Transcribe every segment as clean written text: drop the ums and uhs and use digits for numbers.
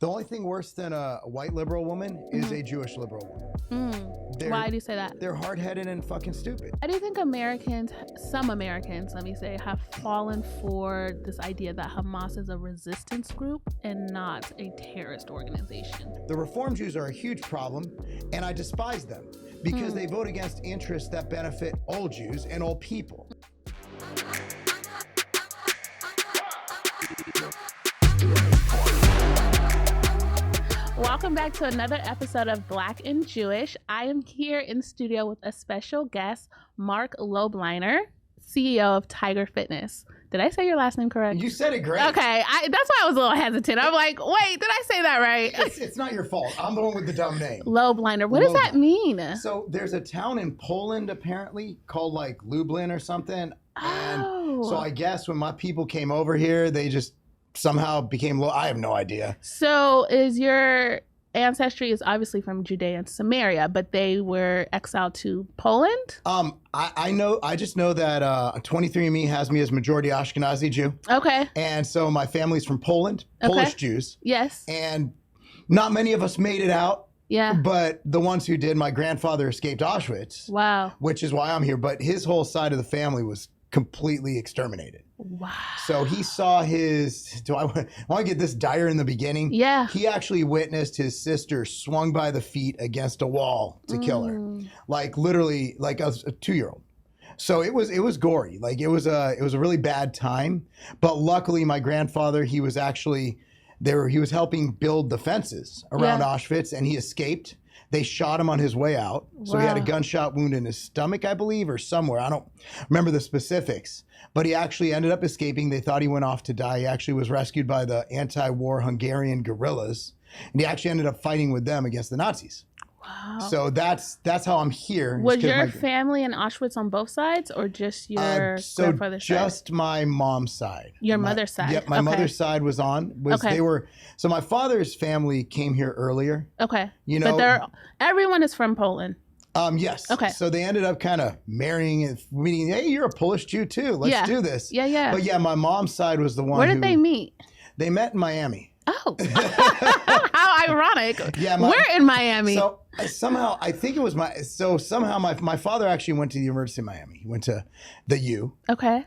The only thing worse than a white liberal woman is a Jewish liberal woman. Why do you say that? They're hard-headed and fucking stupid. I do think some Americans, let me say, have fallen for this idea that Hamas is a resistance group and not a terrorist organization. The Reform Jews are a huge problem, and I despise them because they vote against interests that benefit all Jews and all people. Welcome back to another episode of Black and Jewish. I am here in the studio with a special guest, Marc Lobliner, CEO of Tiger Fitness. Did I say your last name correct? You said it great. Okay, that's why I was a little hesitant. I'm like, wait, did I say that right? It's not your fault. I'm the one with the dumb name. Lobliner. What does that mean? So there's a town in Poland, apparently, called like Lublin or something. And so I guess when my people came over here, they just somehow became I have no idea. So is your ancestry is obviously from Judea and Samaria, but they were exiled to Poland? I just know that 23andMe has me as majority Ashkenazi Jew. Okay. And so my family's from Poland, Polish Jews. Yes. And not many of us made it out. Yeah. But the ones who did, my grandfather escaped Auschwitz. Wow. Which is why I'm here. But his whole side of the family was completely exterminated. Wow. So he saw I want to get this dire in the beginning? Yeah. He actually witnessed his sister swung by the feet against a wall to kill her. Like literally like a 2-year-old. So it was gory. Like it was a really bad time. But luckily my grandfather, he was helping build the fences around Auschwitz and he escaped. They shot him on his way out. So he had a gunshot wound in his stomach, I believe, or somewhere. I don't remember the specifics. But he actually ended up escaping. They thought he went off to die. He actually was rescued by the anti-war Hungarian guerrillas. And he actually ended up fighting with them against the Nazis. Wow. So that's how I'm here. Was your family in Auschwitz on both sides or just your grandfather's side? Just my mom's side. Your mother's side? Yep, my mother's side was on. So my father's family came here earlier. Okay. You know, but everyone is from Poland. Yes. Okay. So they ended up kind of marrying and meeting, hey, you're a Polish Jew too. Let's do this. Yeah, yeah. But yeah, my mom's side was the one. Where did they meet? They met in Miami. Oh, how ironic. Yeah, we're in Miami. So somehow, I think it was my father actually went to the University of Miami. He went to the U. Okay.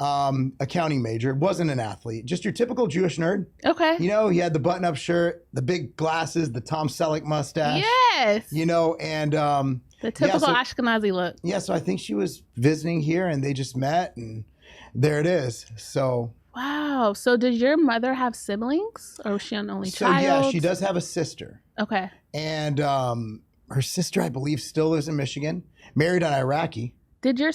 Accounting major. Wasn't an athlete. Just your typical Jewish nerd. Okay. You know, he had the button-up shirt, the big glasses, the Tom Selleck mustache. Yes. You know, and the typical Ashkenazi look. Yeah, so I think she was visiting here and they just met and there it is. So wow. So did your mother have siblings or was she an only child? Yeah, she does have a sister. Okay. And her sister, I believe, still lives in Michigan, married an Iraqi. Did your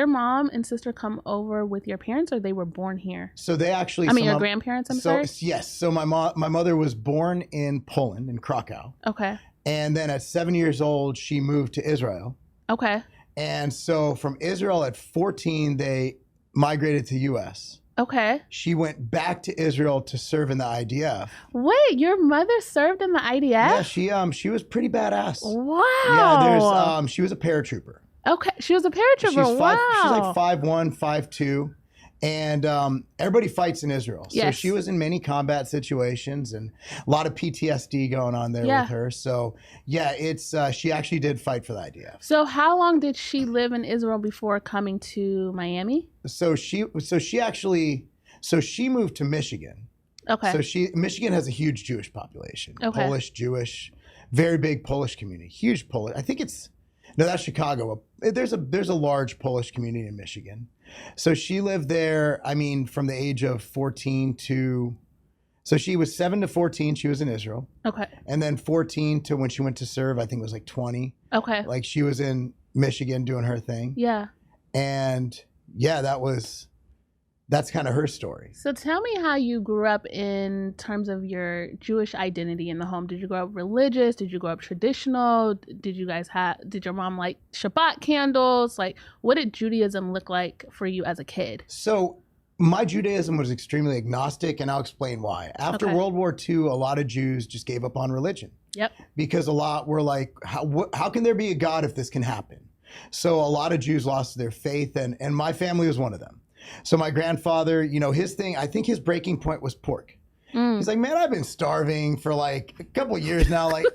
mom and sister come over with your parents or they were born here? So they actually... your grandparents, I'm sorry? Yes. So my mother was born in Poland, in Krakow. Okay. And then at 7 years old, she moved to Israel. Okay. And so from Israel at 14, they migrated to the U.S. Okay. She went back to Israel to serve in the IDF. Wait, your mother served in the IDF? Yeah, she was pretty badass. Wow. Yeah, she was a paratrooper. Okay, she was a paratrooper. Wow. She's like 5'1", 5'2", and everybody fights in Israel. So yes. she was in many combat situations and a lot of PTSD going on there with her. So yeah, she actually did fight for the IDF. So how long did she live in Israel before coming to Miami? So she moved to Michigan. Okay. So Michigan has a huge Jewish population. Okay. Polish, Jewish, very big Polish community. Huge Polish. I think that's Chicago. There's a large Polish community in Michigan. So she lived there, from the age of 14 to, so she was 7 to 14, she was in Israel. Okay. And then 14 to when she went to serve, I think it was like 20. Okay. Like she was in Michigan doing her thing. Yeah. And yeah, that's kind of her story. So tell me how you grew up in terms of your Jewish identity in the home. Did you grow up religious? Did you grow up traditional? Did your mom like Shabbat candles? Like, what did Judaism look like for you as a kid? So my Judaism was extremely agnostic, and I'll explain why. After World War II, a lot of Jews just gave up on religion. Yep. Because a lot were like, how can there be a God if this can happen? So a lot of Jews lost their faith, and my family was one of them. So my grandfather, his thing, I think his breaking point was pork. He's like, man, I've been starving for like a couple of years now. Like,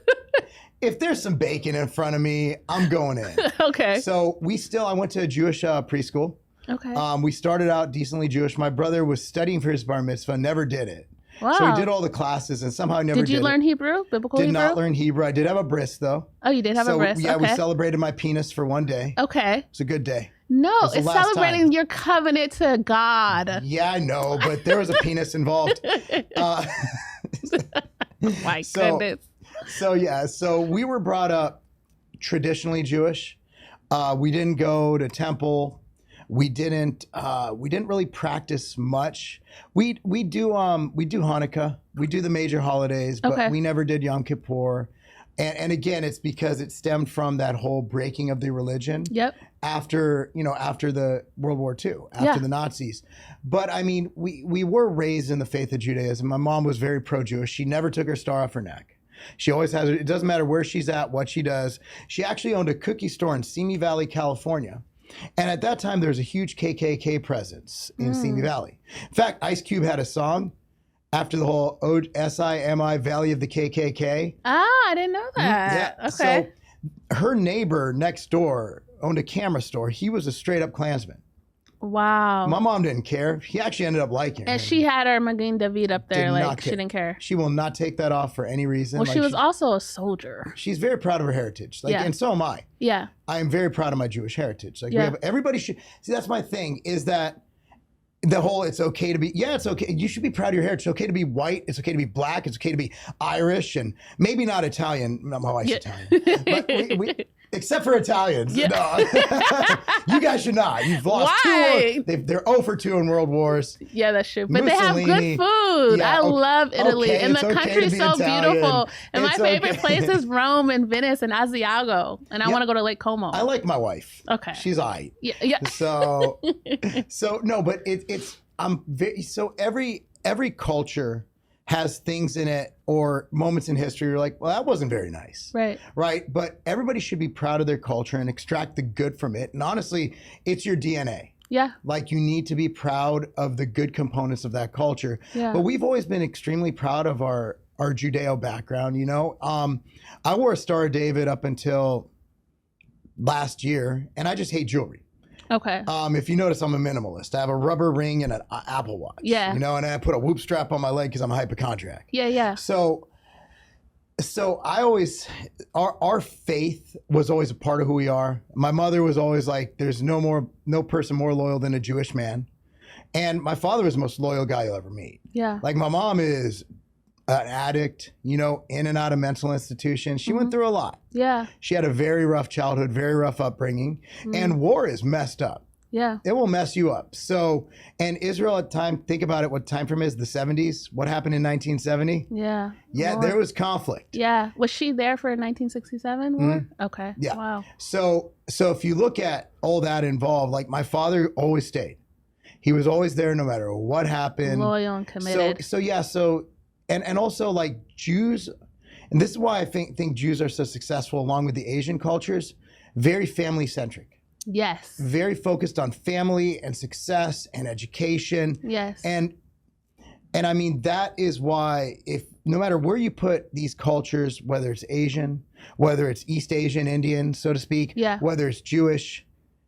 if there's some bacon in front of me, I'm going in. Okay. So I went to a Jewish preschool. Okay. We started out decently Jewish. My brother was studying for his bar mitzvah, never did it. Wow. So he did all the classes and somehow never did Did you learn Hebrew? Biblical Hebrew? Did not learn Hebrew. I did have a bris though. Oh, you did have a bris. Yeah, okay. we celebrated my penis for one day. Okay. It's a good day. No, the it's last celebrating time. your covenant to God. Yeah, I know, but there was a penis involved. My goodness. So we were brought up traditionally Jewish. We didn't go to temple. We didn't really practice much. We do Hanukkah. We do the major holidays, but we never did Yom Kippur. And again, it's because it stemmed from that whole breaking of the religion. Yep. After the World War II, after the Nazis. But I mean, we were raised in the faith of Judaism. My mom was very pro-Jewish. She never took her star off her neck. She always has it. It doesn't matter where she's at, what she does. She actually owned a cookie store in Simi Valley, California. And at that time, there was a huge KKK presence in Simi Valley. In fact, Ice Cube had a song after the whole SIMI Valley of the KKK. Ah, I didn't know that. Yeah. Okay. So her neighbor next door owned a camera store. He was a straight up Klansman. Wow. My mom didn't care. He actually ended up liking her. And she had her Magen David up there, like she didn't care. She will not take that off for any reason. Well, she was also a soldier. She's very proud of her heritage. And so am I. Yeah. I am very proud of my Jewish heritage. Everybody should see. That's my thing. Is that the whole it's okay to be it's okay. You should be proud of your heritage. It's okay to be white. It's okay to be black. It's okay to be Irish and maybe not Italian. My wife's Italian, but except for Italians. Yeah. No. You guys should not. You've lost two. They're 0 for 2 in world wars. Yeah, that's true. But Mussolini, they have good food. I love Italy. And the country's so beautiful. And my favorite place is Rome and Venice and Asiago. And I want to go to Lake Como. I like my wife. Okay. She's aight. Yeah. So no, but every culture has things in it or moments in history you're like, well, that wasn't very nice. Right. But everybody should be proud of their culture and extract the good from it. And honestly, it's your DNA. Yeah. Like you need to be proud of the good components of that culture. Yeah. But we've always been extremely proud of our Judeo background, I wore a Star of David up until last year, and I just hate jewelry. Okay. If you notice, I'm a minimalist. I have a rubber ring and an Apple Watch. Yeah. And I put a whoop strap on my leg because I'm a hypochondriac. Yeah. So I always, our faith was always a part of who we are. My mother was always like, there's no person more loyal than a Jewish man. And my father was the most loyal guy you'll ever meet. Yeah. Like my mom is an addict, in and out of mental institutions. She went through a lot. Yeah. She had a very rough childhood, very rough upbringing, and war is messed up. Yeah. It will mess you up. So, and Israel at the time, think about it, what time frame is, the 70s? What happened in 1970? Yeah. Yeah, there was conflict. Yeah. Was she there for 1967 war? Okay. Yeah. Wow. So if you look at all that involved, like my father always stayed. He was always there no matter what happened. Loyal and committed. And also like Jews, and this is why I think Jews are so successful along with the Asian cultures, very family centric. Yes. Very focused on family and success and education. Yes. And I mean, that is why no matter where you put these cultures, whether it's Asian, whether it's East Asian, Indian, so to speak, whether it's Jewish,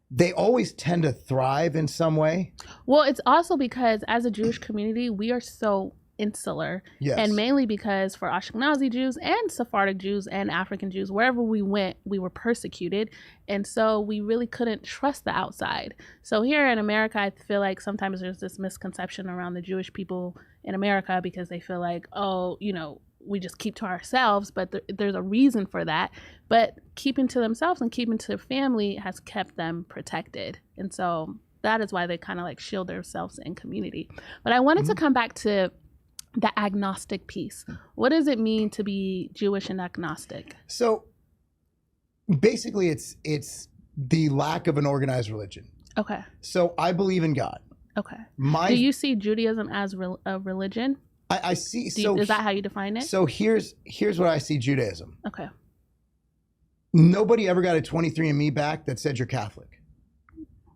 they always tend to thrive in some way. Well, it's also because as a Jewish community, we are so insular. Yes. And mainly because for Ashkenazi Jews and Sephardic Jews and African Jews, wherever we went, we were persecuted. And so we really couldn't trust the outside. So here in America, I feel like sometimes there's this misconception around the Jewish people in America because they feel like, we just keep to ourselves, but there's a reason for that. But keeping to themselves and keeping to their family has kept them protected. And so that is why they kind of like shield themselves in community. But I wanted to come back to the agnostic piece. What does it mean to be Jewish and agnostic? So basically it's the lack of an organized religion. Okay. So I believe in God. Okay. Do you see Judaism as a religion? I see. Is that how you define it? So here's what I see Judaism. Okay. Nobody ever got a 23andMe back that said you're Catholic.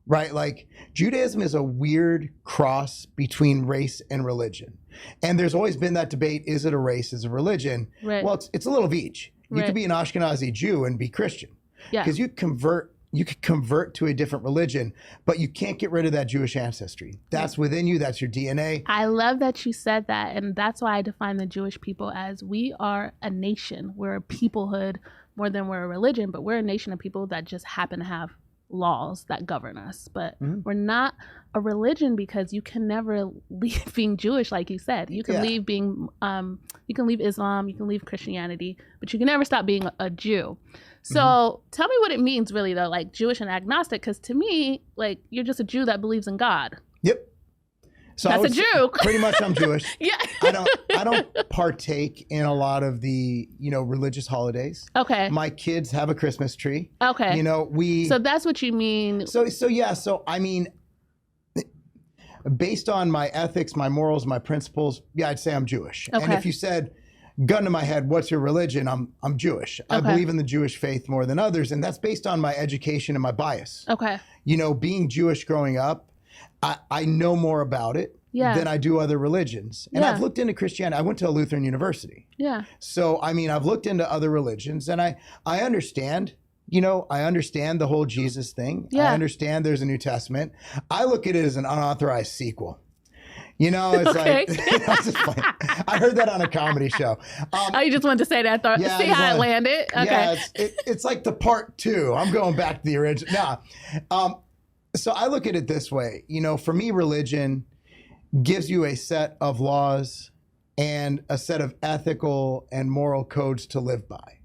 right? Like Judaism is a weird cross between race and religion. And there's always been that debate, is it a race, is it a religion? Right. Well, it's a little of each. You Right. could be an Ashkenazi Jew and be Christian. Yeah. Because you could convert to a different religion, but you can't get rid of that Jewish ancestry. That's within you, that's your DNA. I love that you said that. And that's why I define the Jewish people as we are a nation. We're a peoplehood more than we're a religion, but we're a nation of people that just happen to have laws that govern us. But we're not a religion because you can never leave being Jewish, like you said. You can leave being, you can leave Islam, you can leave Christianity, but you can never stop being a Jew. So tell me what it means really though, like Jewish and agnostic, because to me, like you're just a Jew that believes in God. Yep. So that's a Jew. Pretty much I'm Jewish. Yeah. I don't partake in a lot of the, religious holidays. Okay. My kids have a Christmas tree. Okay. So that's what you mean. So I mean, based on my ethics, my morals, my principles, I'd say I'm Jewish. Okay. And if you said, gun to my head, what's your religion? I'm Jewish. I believe in the Jewish faith more than others, and that's based on my education and my bias. Okay. Being Jewish growing up, I know more about it than I do other religions. And I've looked into Christianity. I went to a Lutheran university. Yeah. So, I mean, I've looked into other religions, and I understand, I understand the whole Jesus thing. Yeah. I understand there's a New Testament. I look at it as an unauthorized sequel. It's okay. like, it's just funny. I heard that on a comedy show. I just wanted to say that. See how it landed. Okay. Yeah, it's like the part 2. I'm going back to the original. So I look at it this way. For me, religion gives you a set of laws and a set of ethical and moral codes to live by.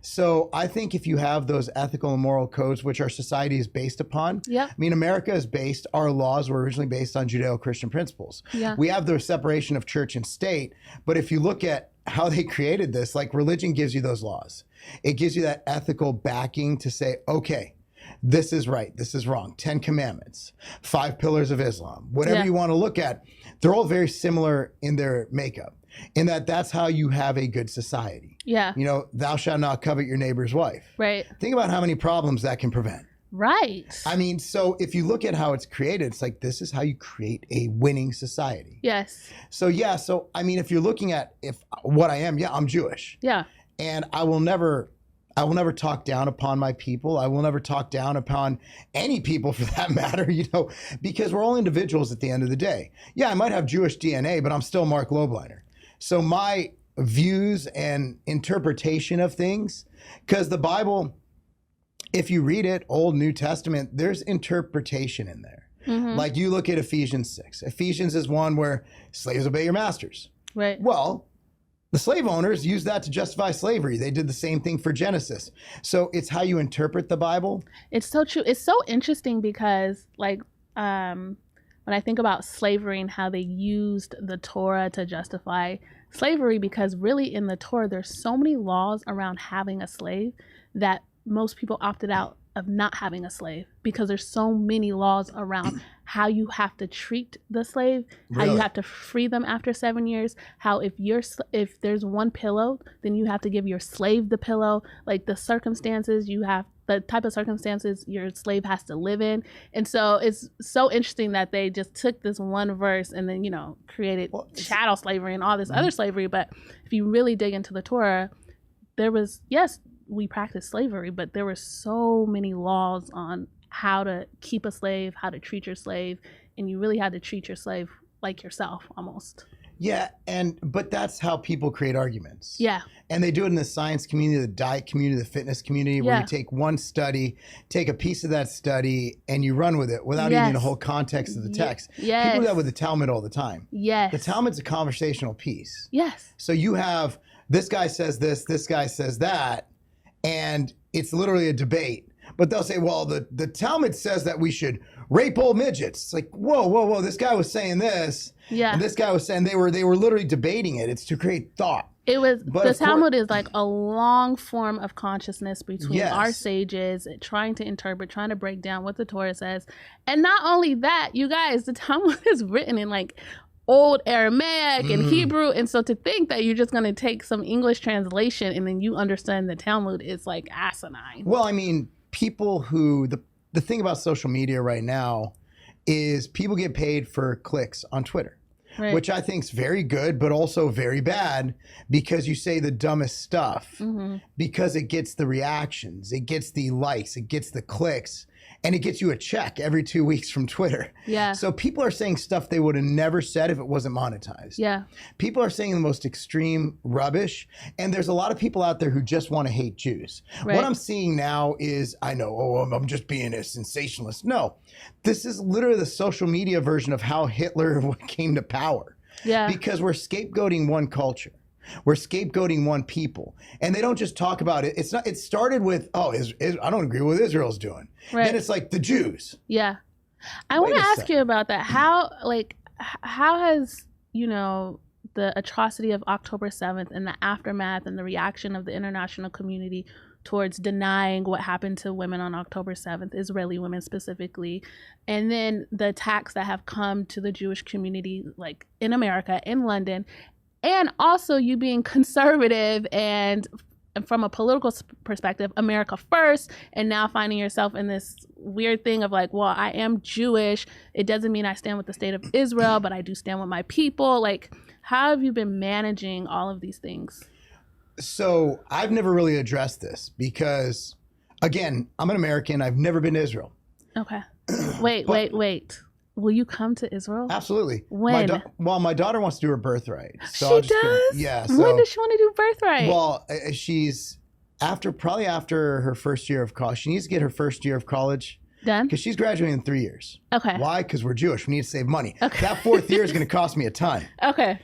So I think if you have those ethical and moral codes, which our society is based upon, I mean, America is based, our laws were originally based on Judeo-Christian principles. Yeah. We have the separation of church and state, but if you look at how they created this, like religion gives you those laws. It gives you that ethical backing to say, okay, this is right, this is wrong. 10 Commandments, 5 Pillars of Islam, whatever you want to look at, they're all very similar in their makeup, in that that's how you have a good society. Yeah. Thou shalt not covet your neighbor's wife. Right. Think about how many problems that can prevent. Right. I mean, so if you look at how it's created, it's like, this is how you create a winning society. Yes. So I mean, if you're looking at what I am, I'm Jewish. Yeah. And I will never talk down upon my people. I will never talk down upon any people for that matter, because we're all individuals at the end of the day. Yeah, I might have Jewish DNA, but I'm still Marc Lobliner. So my views and interpretation of things, because the Bible, if you read it, Old, New Testament, there's interpretation in there. Like you look at Ephesians 6. Ephesians is one where slaves obey your masters. Right. Well, the slave owners used that to justify slavery. They did the same thing for Genesis. So it's how you interpret the Bible. It's so true. It's so interesting because when I think about slavery and how they used the Torah to justify slavery, because really in the Torah, there's so many laws around having a slave that most people opted out of not having a slave, because there's so many laws around how you have to treat the slave, how you have to free them after 7 years, how if there's one pillow, then you have to give your slave the pillow, like the circumstances the type of circumstances your slave has to live in. And so it's so interesting that they just took this one verse and then, created chattel slavery and all this other slavery. But if you really dig into the Torah, there was, we practiced slavery, but there were so many laws on how to keep a slave, how to treat your slave, and you really had to treat your slave like yourself almost. Yeah, but that's how people create arguments. Yeah. And they do it in the science community, the diet community, the fitness community, where you take one study, take a piece of that study, and you run with it without even the whole context of the text. Yes. People do that with the Talmud all the time. Yes. The Talmud's a conversational piece. Yes. So you have, this guy says this guy says that, and it's literally a debate. But they'll say, well, the Talmud says that we should rape old midgets. It's like, whoa, this guy was saying this. Yeah. And this guy was saying, they were literally debating it. It's to create thought. The Talmud is like a long form of consciousness between our sages, trying to interpret, trying to break down what the Torah says. And not only that, you guys, the Talmud is written in like Old Aramaic and Hebrew. And so to think that you're just going to take some English translation and then you understand the Talmud is like asinine. Well, I mean, people who, the thing about social media right now is people get paid for clicks on Twitter. Right. Which I think is very good, but also very bad because you say the dumbest stuff because it gets the reactions, it gets the likes, it gets the clicks, and it gets you a check every 2 weeks from Twitter. Yeah. So people are saying stuff they would have never said if it wasn't monetized. Yeah. People are saying the most extreme rubbish, and there's a lot of people out there who just want to hate Jews. Right. What I'm seeing now is, I know, I'm just being a sensationalist. No, this is literally the social media version of how Hitler came to power. Yeah. Because we're scapegoating one culture. We're scapegoating one people, and they don't just talk about it. It's not. It started with, I don't agree with what Israel's doing. Right. Then it's like the Jews. Yeah, I want to ask you about that. How has the atrocity of October 7th and the aftermath and the reaction of the international community towards denying what happened to women on October 7th, Israeli women specifically, and then the attacks that have come to the Jewish community, like in America, in London. And also you being conservative and from a political perspective, America first, and now finding yourself in this weird thing of like, well, I am Jewish. It doesn't mean I stand with the state of Israel, but I do stand with my people. Like, how have you been managing all of these things? So I've never really addressed this because, again, I'm an American. I've never been to Israel. Okay. Wait. Will you come to Israel? Absolutely. When? My daughter wants to do her birthright. So she does? Yeah. So, when does she want to do birthright? Well, she's probably after her first year of college. She needs to get her first year of college done because she's graduating in 3 years. Okay. Why? Because we're Jewish. We need to save money. Okay. That fourth year is going to cost me a ton. Okay.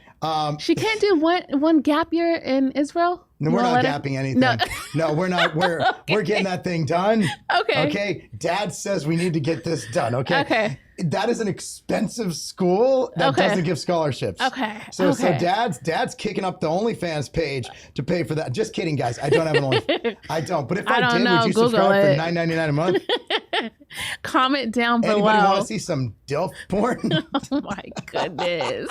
She can't do one gap year in Israel? No, we're not gapping anything. No, we're not. We're getting that thing done. Okay. Okay. Dad says we need to get this done. Okay. Okay. That is an expensive school that doesn't give scholarships. Okay. So dad's kicking up the OnlyFans page to pay for that. Just kidding, guys. I don't have an OnlyFans. I don't. But if I did, would you subscribe for $9.99 a month? Comment down below. Anybody want to see some DILF porn? Oh my goodness.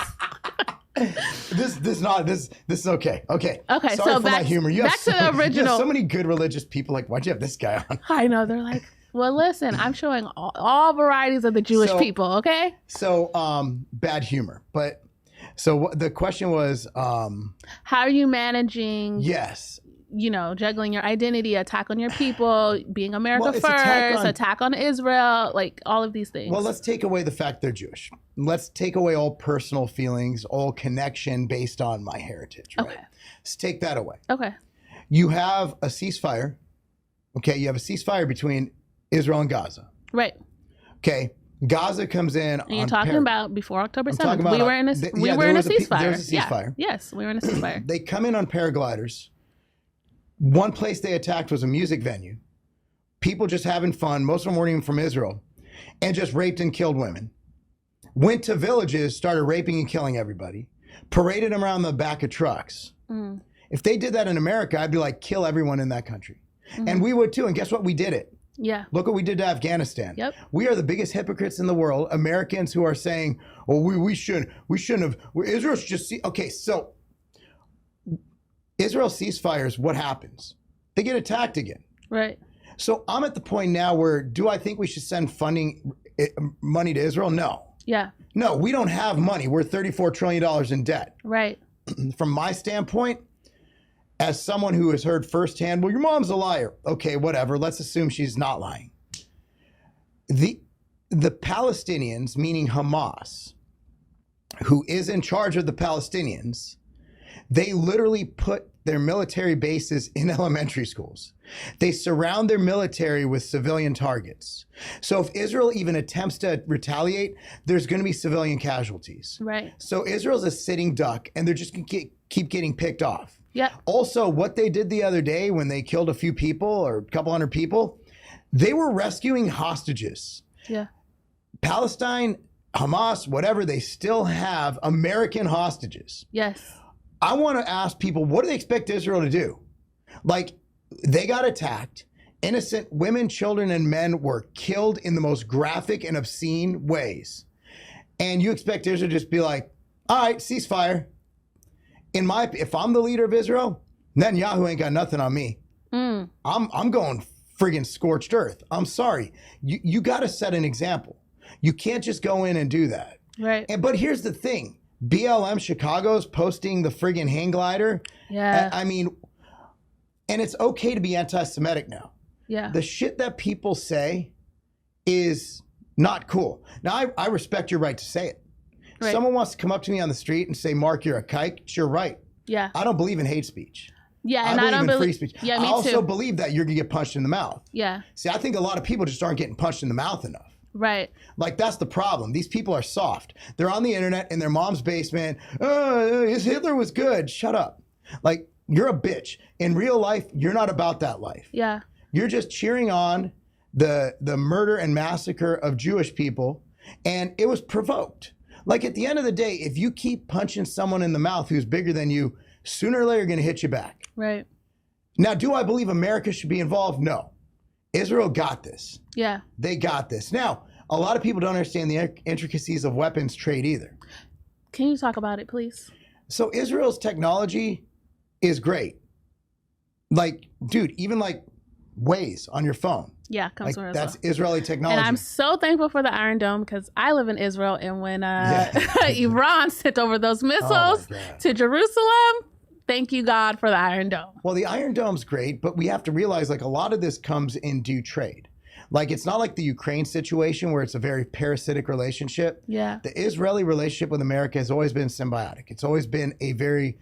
This is okay. Okay. Okay. Sorry for my humor. Back to the original. You have so many good religious people. Like, why'd you have this guy on? I know. They're like, well, listen, I'm showing all varieties of the Jewish people. Okay. So, bad humor, but so the question was, how are you managing? Yes. Juggling your identity, attack on your people, being America first, attack on Israel, like all of these things. Well, let's take away the fact they're Jewish. Let's take away all personal feelings, all connection based on my heritage. Right? Okay. Let's take that away. Okay. You have a ceasefire. Okay. You have a ceasefire between Israel and Gaza. Right. Okay. Gaza comes in. And you're talking about before October 7th. We were in a ceasefire. There was a ceasefire. Yeah. Yes, we were in a ceasefire. They come in on paragliders. One place they attacked was a music venue. People just having fun. Most of them weren't even from Israel. And just raped and killed women. Went to villages, started raping and killing everybody. Paraded them around the back of trucks. Mm. If they did that in America, I'd be like, kill everyone in that country. Mm-hmm. And we would too. And guess what? We did it. Yeah. Look what we did to Afghanistan. Yep. We are the biggest hypocrites in the world. Americans who are saying, "Oh, we shouldn't have." Israel should just see. Okay, so Israel ceasefires. What happens? They get attacked again. Right. So I'm at the point now where do I think we should send money to Israel? No. Yeah. No, we don't have money. We're $34 trillion in debt. Right. From my standpoint, as someone who has heard firsthand, well, your mom's a liar. Okay, whatever. Let's assume she's not lying. The Palestinians, meaning Hamas, who is in charge of the Palestinians, they literally put their military bases in elementary schools. They surround their military with civilian targets. So if Israel even attempts to retaliate, there's going to be civilian casualties. Right. So Israel's a sitting duck, and they're just going to keep getting picked off. Yeah. Also, what they did the other day when they killed a few people or a couple hundred people, they were rescuing hostages. Yeah. Palestine, Hamas, whatever, they still have American hostages. Yes. I want to ask people, what do they expect Israel to do? Like, they got attacked. Innocent women, children, and men were killed in the most graphic and obscene ways. And you expect Israel to just be like, all right, ceasefire. If I'm the leader of Israel, Netanyahu ain't got nothing on me. I'm going friggin' scorched earth. I'm sorry. You got to set an example. You can't just go in and do that. Right. But here's the thing. BLM Chicago's posting the friggin' hang glider. Yeah. I mean, and it's okay to be anti-Semitic now. Yeah. The shit that people say is not cool. Now, I respect your right to say it. Right. Someone wants to come up to me on the street and say, Mark, you're a kike. Sure, right. Yeah. I don't believe in hate speech. Yeah, I and believe in free speech. Yeah, me I also too. believe that you're going to get punched in the mouth. Yeah. See, I think a lot of people just aren't getting punched in the mouth enough. Right. Like, that's the problem. These people are soft. They're on the internet in their mom's basement. Hitler was good. Shut up. Like, you're a bitch. In real life, you're not about that life. Yeah. You're just cheering on the murder and massacre of Jewish people, and it was provoked. Like, at the end of the day, if you keep punching someone in the mouth who's bigger than you, sooner or later, going to hit you back. Right. Now, do I believe America should be involved? No. Israel got this. Yeah. They got this. Now, a lot of people don't understand the intricacies of weapons trade either. Can you talk about it, please? So Israel's technology is great. Like, dude, even like Waze on your phone. Yeah, comes Like, from Israel. that's Israeli technology. And I'm so thankful for the Iron Dome because I live in Israel, and when Iran sent over those missiles to Jerusalem, thank you, God, for the Iron Dome. Well, the Iron Dome's great, but we have to realize like a lot of this comes in due trade. Like, it's not like the Ukraine situation where it's a very parasitic relationship. Yeah. The Israeli relationship with America has always been symbiotic. It's always been a very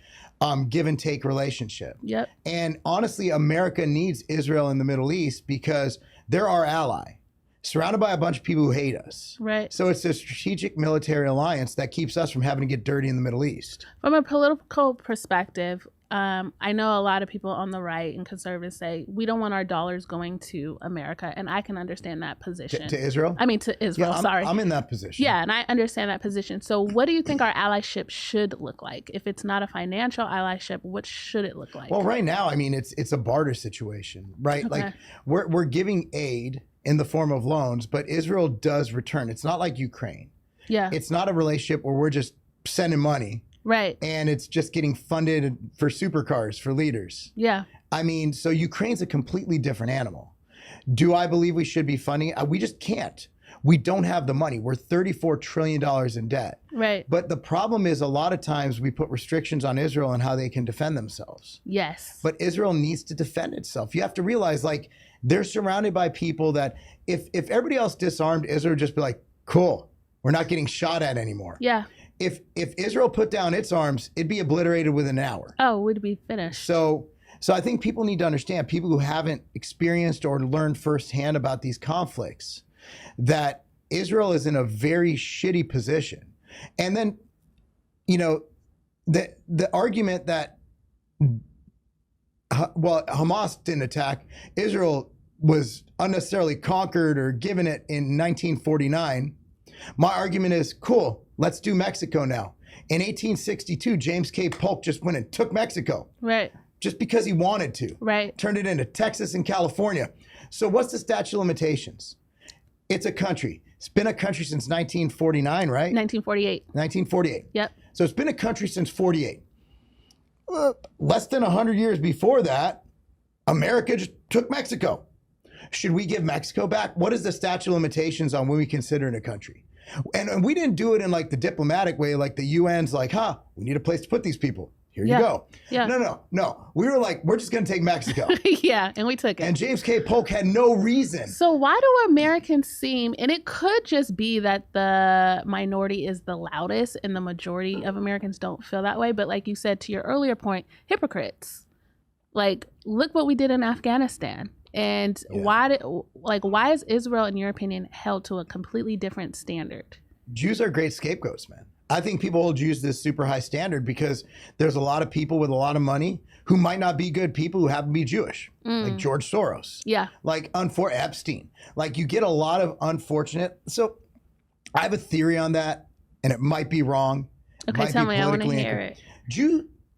give and take relationship. Yep. And honestly, America needs Israel in the Middle East because they're our ally, surrounded by a bunch of people who hate us. Right. So it's a strategic military alliance that keeps us from having to get dirty in the Middle East. From a political perspective, I know a lot of people on the right and conservatives say we don't want our dollars going to America, and I can understand that position. To Israel? I mean, to Israel, sorry. I'm in that position. Yeah, and I understand that position. So what do you think our allyship should look like? If it's not a financial allyship, what should it look like? Well, right now, I mean, it's a barter situation, right? Okay. Like we're giving aid in the form of loans, but Israel does return. It's not like Ukraine. Yeah. It's not a relationship where we're just sending money. Right. And it's just getting funded for supercars for leaders. Yeah. I mean, so Ukraine's a completely different animal. Do I believe we should be funding it? We just can't. We don't have the money. We're $34 trillion in debt. Right. But the problem is a lot of times we put restrictions on Israel and how they can defend themselves. Yes. But Israel needs to defend itself. You have to realize, like, they're surrounded by people that if everybody else disarmed, Israel would just be like, cool, we're not getting shot at anymore. Yeah. If Israel put down its arms, it'd be obliterated within an hour. Oh, would be finished. So I think people need to understand, people who haven't experienced or learned firsthand about these conflicts, that Israel is in a very shitty position. And then, you know, the argument that, well, Hamas didn't attack, Israel was unnecessarily conquered or given it in 1949. My argument is, cool, let's do Mexico now. In 1862, James K. Polk just went and took Mexico. Right. Just because he wanted to. Right. Turned it into Texas and California. So what's the statute of limitations? It's a country. It's been a country since 1949, right? 1948. 1948. Yep. So it's been a country since 48. Less than 100 years before that, America just took Mexico. Should we give Mexico back? What is the statute of limitations on when we consider it a country? And we didn't do it in like the diplomatic way, like the UN's like, we need a place to put these people. Here you go. Yeah. No. We were like, we're just going to take Mexico. Yeah, and we took it. And James K. Polk had no reason. So why do Americans seem, and it could just be that the minority is the loudest and the majority of Americans don't feel that way, but like you said to your earlier point, hypocrites. Like, look what we did in Afghanistan. And why is Israel, in your opinion, held to a completely different standard? Jews are great scapegoats, man. I think people hold Jews to this super high standard because there's a lot of people with a lot of money who might not be good people who happen to be Jewish, like George Soros. Yeah. Like Epstein. Like, you get a lot of unfortunate. So I have a theory on that, and it might be wrong. Okay, tell me. I want to hear it.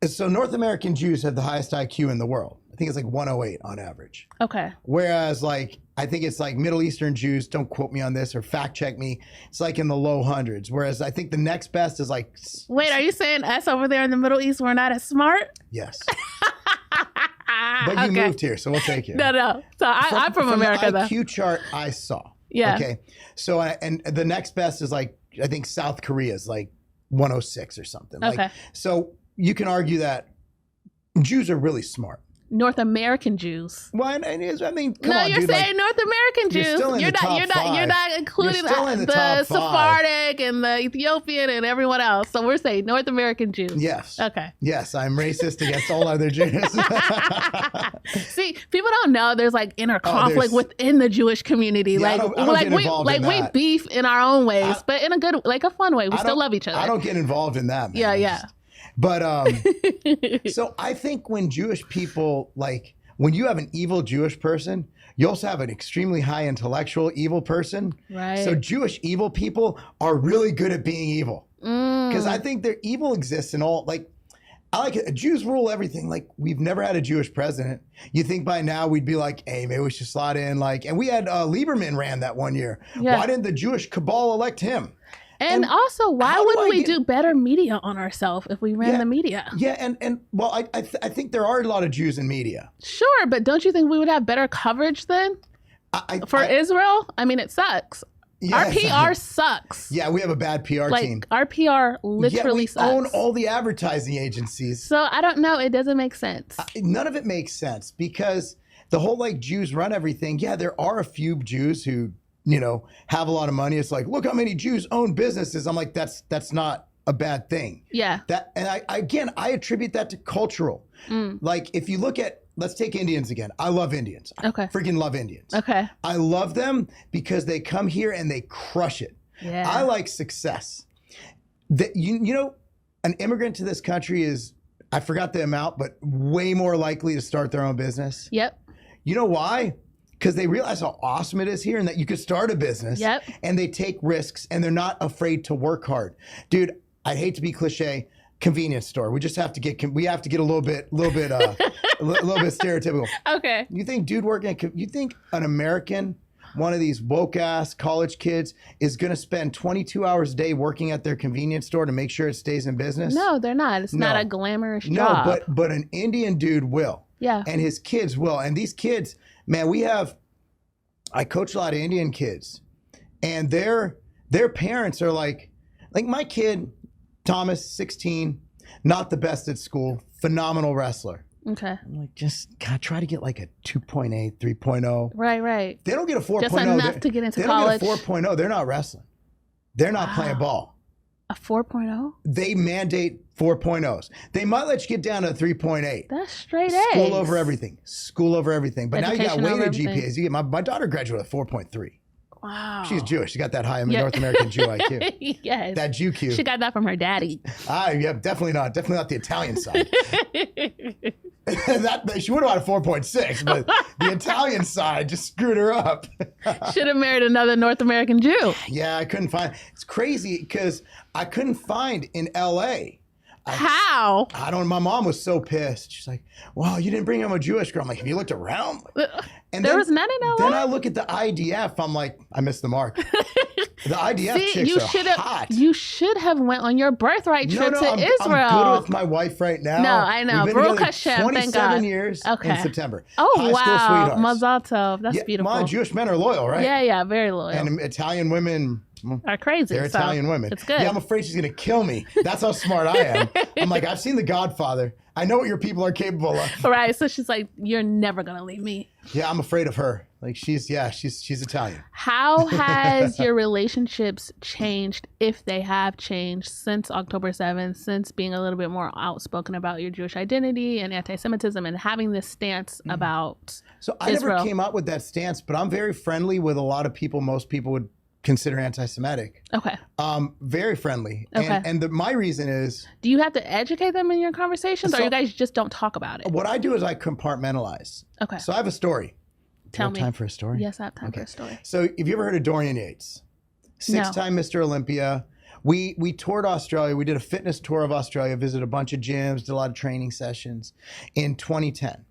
So North American Jews have the highest IQ in the world. I think it's like 108 on average. Okay. Whereas, like, I think it's like Middle Eastern Jews, don't quote me on this or fact check me, it's like in the low hundreds. Whereas I think the next best is like... Wait, are you saying us over there in the Middle East, we're not as smart? Yes. But you moved here, so we'll take you. No. So I'm from America, the IQ chart I saw. Yeah. Okay. So, and the next best is like, I think South Korea is like 106 or something. Okay. Like, so you can argue that Jews are really smart. North American Jews. Well, and I mean, come no, on, you're dude, saying North American Jews. You're not including the Sephardic and the Ethiopian and everyone else. So we're saying North American Jews. Yes. Okay. Yes, I'm racist against all other Jews. See, people don't know there's like inner conflict within the Jewish community. Yeah, we beef in our own ways, but in a good, like a fun way. We still love each other. I don't get involved in that, man. Yeah. But so I think when Jewish people, like when you have an evil Jewish person, you also have an extremely high intellectual evil person. Right. So Jewish evil people are really good at being evil. Because I think their evil exists in all, like, I like it. Jews rule everything. Like, we've never had a Jewish president. You think by now we'd be like, hey, maybe we should slot in. Like, and we had Lieberman ran that one year. Yeah. Why didn't the Jewish cabal elect him? And also, why wouldn't we do better media on ourselves if we ran the media? Yeah, and well, I think there are a lot of Jews in media. Sure, but don't you think we would have better coverage then? For Israel? I mean, it sucks. Yes. Our PR sucks. Yeah, we have a bad PR team. Our PR literally sucks. We own all the advertising agencies. So I don't know. It doesn't make sense. None of it makes sense because the whole like Jews run everything. Yeah, there are a few Jews who, have a lot of money. It's like, look how many Jews own businesses. I'm like, that's not a bad thing. Yeah. I attribute that to cultural. Like if you look at, let's take Indians again. I love Indians. Okay. I freaking love Indians. Okay. I love them because they come here and they crush it. Yeah. I like success. An immigrant to this country is, I forgot the amount, but way more likely to start their own business. Yep. You know why? Because they realize how awesome it is here and that you could start a business. Yep. And they take risks and they're not afraid to work hard. Dude, I hate to be cliche, convenience store. We just have to get a little bit stereotypical. Okay. You think you think an American, one of these woke ass college kids is going to spend 22 hours a day working at their convenience store to make sure it stays in business? No, they're not. It's not a glamorous job. No, but an Indian dude will. Yeah. And his kids will. And these kids, man, I coach a lot of Indian kids and their parents are like my kid, Thomas, 16, not the best at school, phenomenal wrestler. Okay. I'm like, just try to get like a 2.8, 3.0. Right. They don't get a 4.0. Just enough to get into college. They don't get a 4.0. They're not wrestling. They're not playing ball. A 4.0? They mandate 4.0s. They might let you get down to a 3.8. That's straight A. School over everything. But now you got weighted GPAs. You get my daughter graduated at 4.3. Wow. She's Jewish. She got that high North American Jew IQ. Yes. That Jew Q. She got that from her daddy. Yeah, definitely not the Italian side. She would have had a 4.6, but the Italian side just screwed her up. Should have married another North American Jew. Yeah, I couldn't find. It's crazy because I couldn't find in LA. How? I don't. My mom was so pissed. She's like, "Well, you didn't bring home a Jewish girl." I'm like, "Have you looked around?" And there was none in LA. Then I look at the IDF. I'm like, I missed the mark. The IDF chicks are hot. You should have went on your birthright trip to Israel. I'm good with my wife right now. No, I know. We've been together 27 years in September. Oh, High wow. School sweethearts. Mazel tov. That's beautiful. My Jewish men are loyal, right? Yeah, very loyal. And Italian women are crazy. They're Italian women. It's good. Yeah, I'm afraid she's going to kill me. That's how smart I am. I'm like, I've seen The Godfather. I know what your people are capable of. Right. So she's like, you're never going to leave me. Yeah, I'm afraid of her. Like she's Italian. How has your relationships changed, if they have changed, since October 7th, since being a little bit more outspoken about your Jewish identity and anti-Semitism and having this stance about So I Israel? Never came up with that stance, but I'm very friendly with a lot of people most people would consider anti-Semitic. Okay. Very friendly. Okay. And my reason is... Do you have to educate them in your conversations, or you guys just don't talk about it? What I do is I compartmentalize. Okay. So I have a story. Tell me. Time for a story? Yes, I have time for a story. So have you ever heard of Dorian Yates? Six-time Mr. Olympia. We toured Australia. We did a fitness tour of Australia, visited a bunch of gyms, did a lot of training sessions in 2010.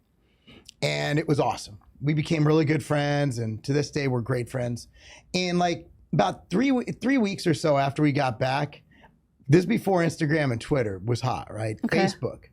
And it was awesome. We became really good friends, and to this day, we're great friends. And like about 3 weeks or so after we got back, this is before Instagram and Twitter was hot, right? Okay. Facebook.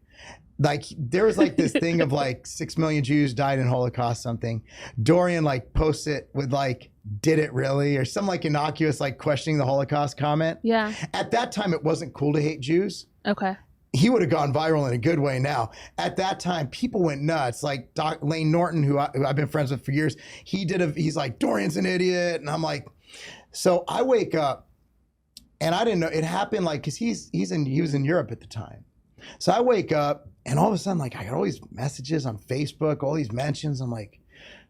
like there was like this thing of like 6 million Jews died in Holocaust something. Dorian like posts it with like, did it really? Or some like innocuous like questioning the Holocaust comment. Yeah. At that time, it wasn't cool to hate Jews. Okay. He would have gone viral in a good way now. At that time, people went nuts. Like Lane Norton, who I've been friends with for years, he's like, Dorian's an idiot. And I'm like, so I wake up and I didn't know it happened like, cause he was in Europe at the time. So I wake up and all of a sudden, like I got all these messages on Facebook, all these mentions. I'm like,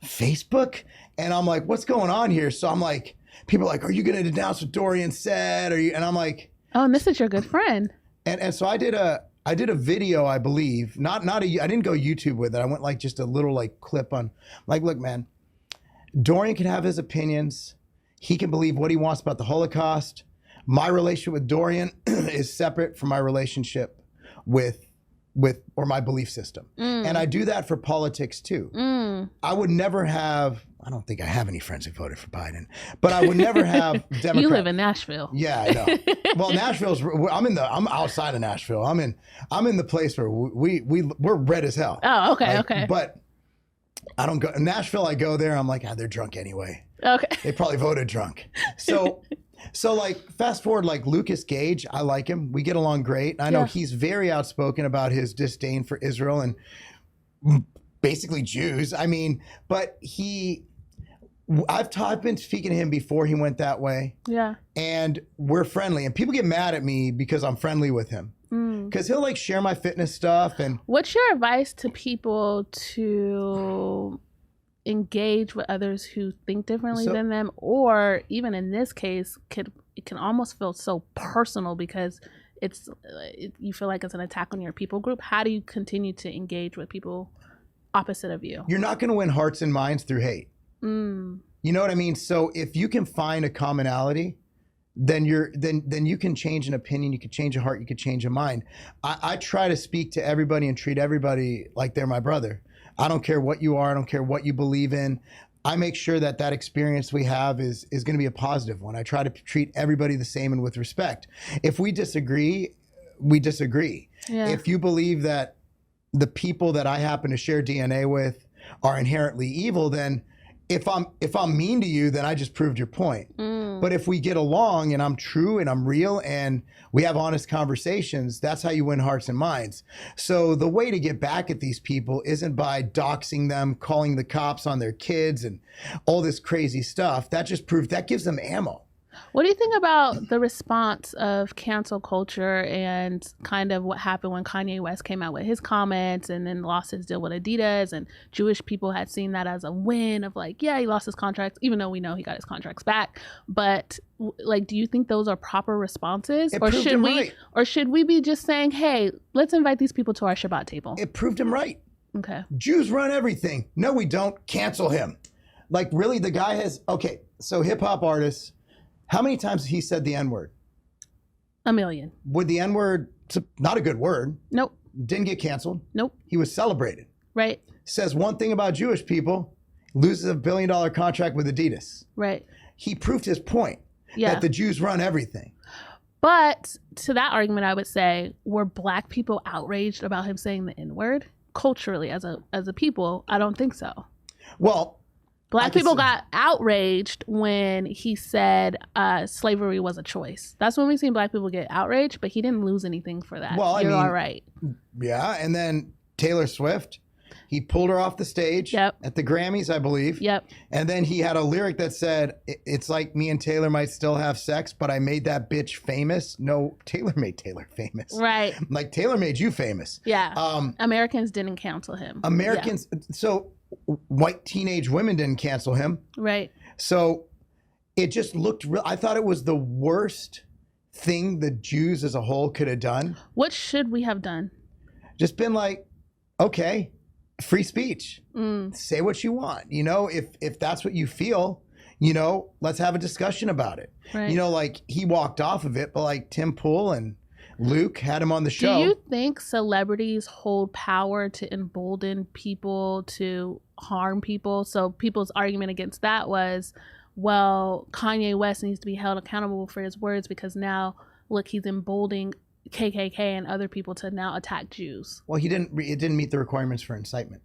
Facebook? And I'm like, what's going on here? So I'm like, people are like, are you going to denounce what Dorian said? And I'm like, oh, and this is your good friend. And so I did a video, I believe, I didn't go YouTube with it. I went like just a little like clip on like, look, man, Dorian can have his opinions. He can believe what he wants about the Holocaust. My relationship with Dorian is separate from my relationship with or my belief system. And I do that for politics too. I would never have, I don't think I have any friends who voted for Biden, but I would never have Democrats. You live in Nashville. Yeah, I know. Well, Nashville's, I'm outside of Nashville. I'm in the place where we're red as hell. Oh, okay, like, okay. But I don't go, Nashville, I go there, I'm like, they're drunk anyway. Okay. They probably voted drunk. So like fast forward, like Lucas Gage, I like him. We get along great. I know he's very outspoken about his disdain for Israel and basically Jews. I mean, but I've been speaking to him before he went that way. Yeah. And we're friendly. And people get mad at me because I'm friendly with him. Because he'll like share my fitness stuff. And what's your advice to people to engage with others who think differently than them, or even in this case, it can almost feel so personal because you feel like it's an attack on your people group? How do you continue to engage with people opposite of you? You're not going to win hearts and minds through hate. You know what I mean? So if you can find a commonality, then you can change an opinion, you can change a heart, you can change a mind. I try to speak to everybody and treat everybody like they're my brother. I don't care what you are. I don't care what you believe in. I make sure that experience we have is going to be a positive one. I try to treat everybody the same and with respect. If we disagree, we disagree. Yeah. If you believe that the people that I happen to share DNA with are inherently evil, then if I'm mean to you, then I just proved your point. But if we get along and I'm true and I'm real and we have honest conversations, that's how you win hearts and minds. So the way to get back at these people isn't by doxing them, calling the cops on their kids and all this crazy stuff. That gives them ammo. What do you think about the response of cancel culture and kind of what happened when Kanye West came out with his comments and then lost his deal with Adidas, and Jewish people had seen that as a win of like, yeah, he lost his contracts, even though we know he got his contracts back. But like, do you think those are proper responses? Or should we be just saying, hey, let's invite these people to our Shabbat table? It proved him right. Okay. Jews run everything. No, we don't. Cancel him. Like, really, the guy has, okay, so hip hop artists, how many times has he said the N-word? 1 million. Would the N-word, not a good word. Nope. Didn't get canceled. Nope. He was celebrated. Right. Says one thing about Jewish people, loses $1 billion contract with Adidas. Right. He proved his point that the Jews run everything. But to that argument, I would say, were Black people outraged about him saying the N-word? Culturally, as a people, I don't think so. Well, Black people got outraged when he said slavery was a choice. That's when we seen Black people get outraged, but he didn't lose anything for that. Well, You're all right. Yeah, and then Taylor Swift, he pulled her off the stage at the Grammys, I believe. Yep. And then he had a lyric that said, it's like me and Taylor might still have sex, but I made that bitch famous. No, Taylor made Taylor famous. Right. Like Taylor made you famous. Yeah. Americans didn't cancel him. So white teenage women didn't cancel him. Right. So it just looked real. I thought it was the worst thing the Jews as a whole could have done. What should we have done? Just been like, okay, free speech. Say what you want. You know, if that's what you feel, you know, let's have a discussion about it. Right. You know, like he walked off of it, but like Tim Pool and Luke had him on the show. Do you think celebrities hold power to embolden people to harm people? So people's argument against that was, well, Kanye West needs to be held accountable for his words because now, look, he's emboldening KKK and other people to now attack Jews. Well, it didn't meet the requirements for incitement.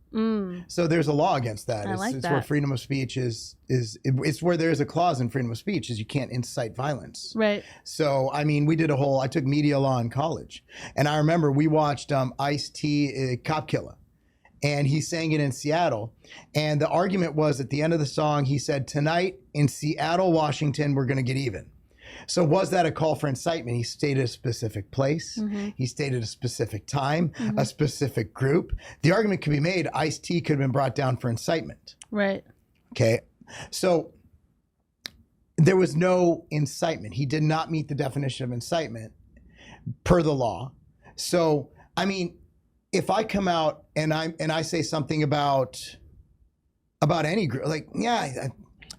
So there's a law against that. It's where freedom of speech it's where there's a clause in freedom of speech is you can't incite violence. Right. So, I mean, I took media law in college, and I remember we watched Ice-T, Cop Killer, and he sang it in Seattle. And the argument was at the end of the song, he said, "Tonight in Seattle, Washington, we're going to get even." So was that a call for incitement? He stated a specific place. He stated a specific time, a specific group. The argument could be made, Ice-T could have been brought down for incitement. Right. Okay. So there was no incitement. He did not meet the definition of incitement per the law. So, I mean, if I come out and I say something about any group, like, yeah, I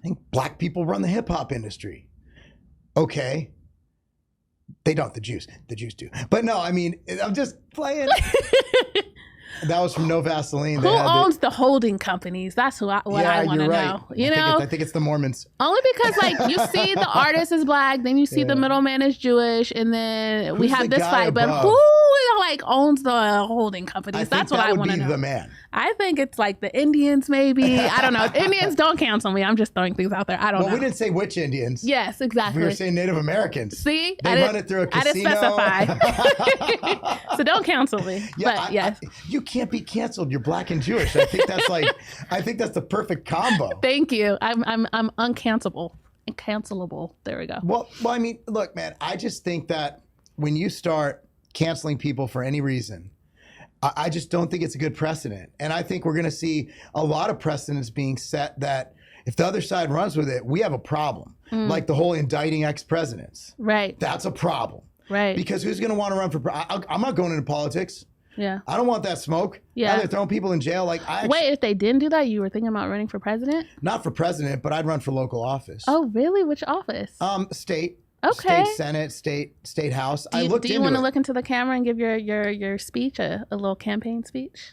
think black people run the hip hop industry. Okay. They don't, the Jews do. But no, I mean, I'm just playing. That was from No Vaseline. Who owns the holding companies? That's what I want to know. I think it's the Mormons. Only because, like, you see the artist is black, then you see the middleman is Jewish, and then we have this fight. But who, like, owns the holding companies? That's what I want to know. The man. I think it's like the Indians, maybe. I don't know. Indians, don't cancel me. I'm just throwing things out there. I don't know. Well, we didn't say which Indians. Yes, exactly. We were saying Native Americans. See? They run it through a casino. I didn't specify. So don't cancel me. Yeah, but yes. You can't be canceled. You're black and Jewish. I think that's the perfect combo. Thank you. I'm uncancelable. Cancelable. There we go. Well, I mean, look, man, I just think that when you start canceling people for any reason, I just don't think it's a good precedent. And I think we're going to see a lot of precedents being set that if the other side runs with it, we have a problem. Like the whole indicting ex-presidents. Right. That's a problem. Right. Because who's going to want to run for I'm not going into politics. Yeah. I don't want that smoke. Yeah. Now they're throwing people in jail. Wait, if they didn't do that, you were thinking about running for president? Not for president, but I'd run for local office. Oh, really? Which office? State. Okay. State Senate, state House. Do you want to look into the camera and give your speech, a little campaign speech?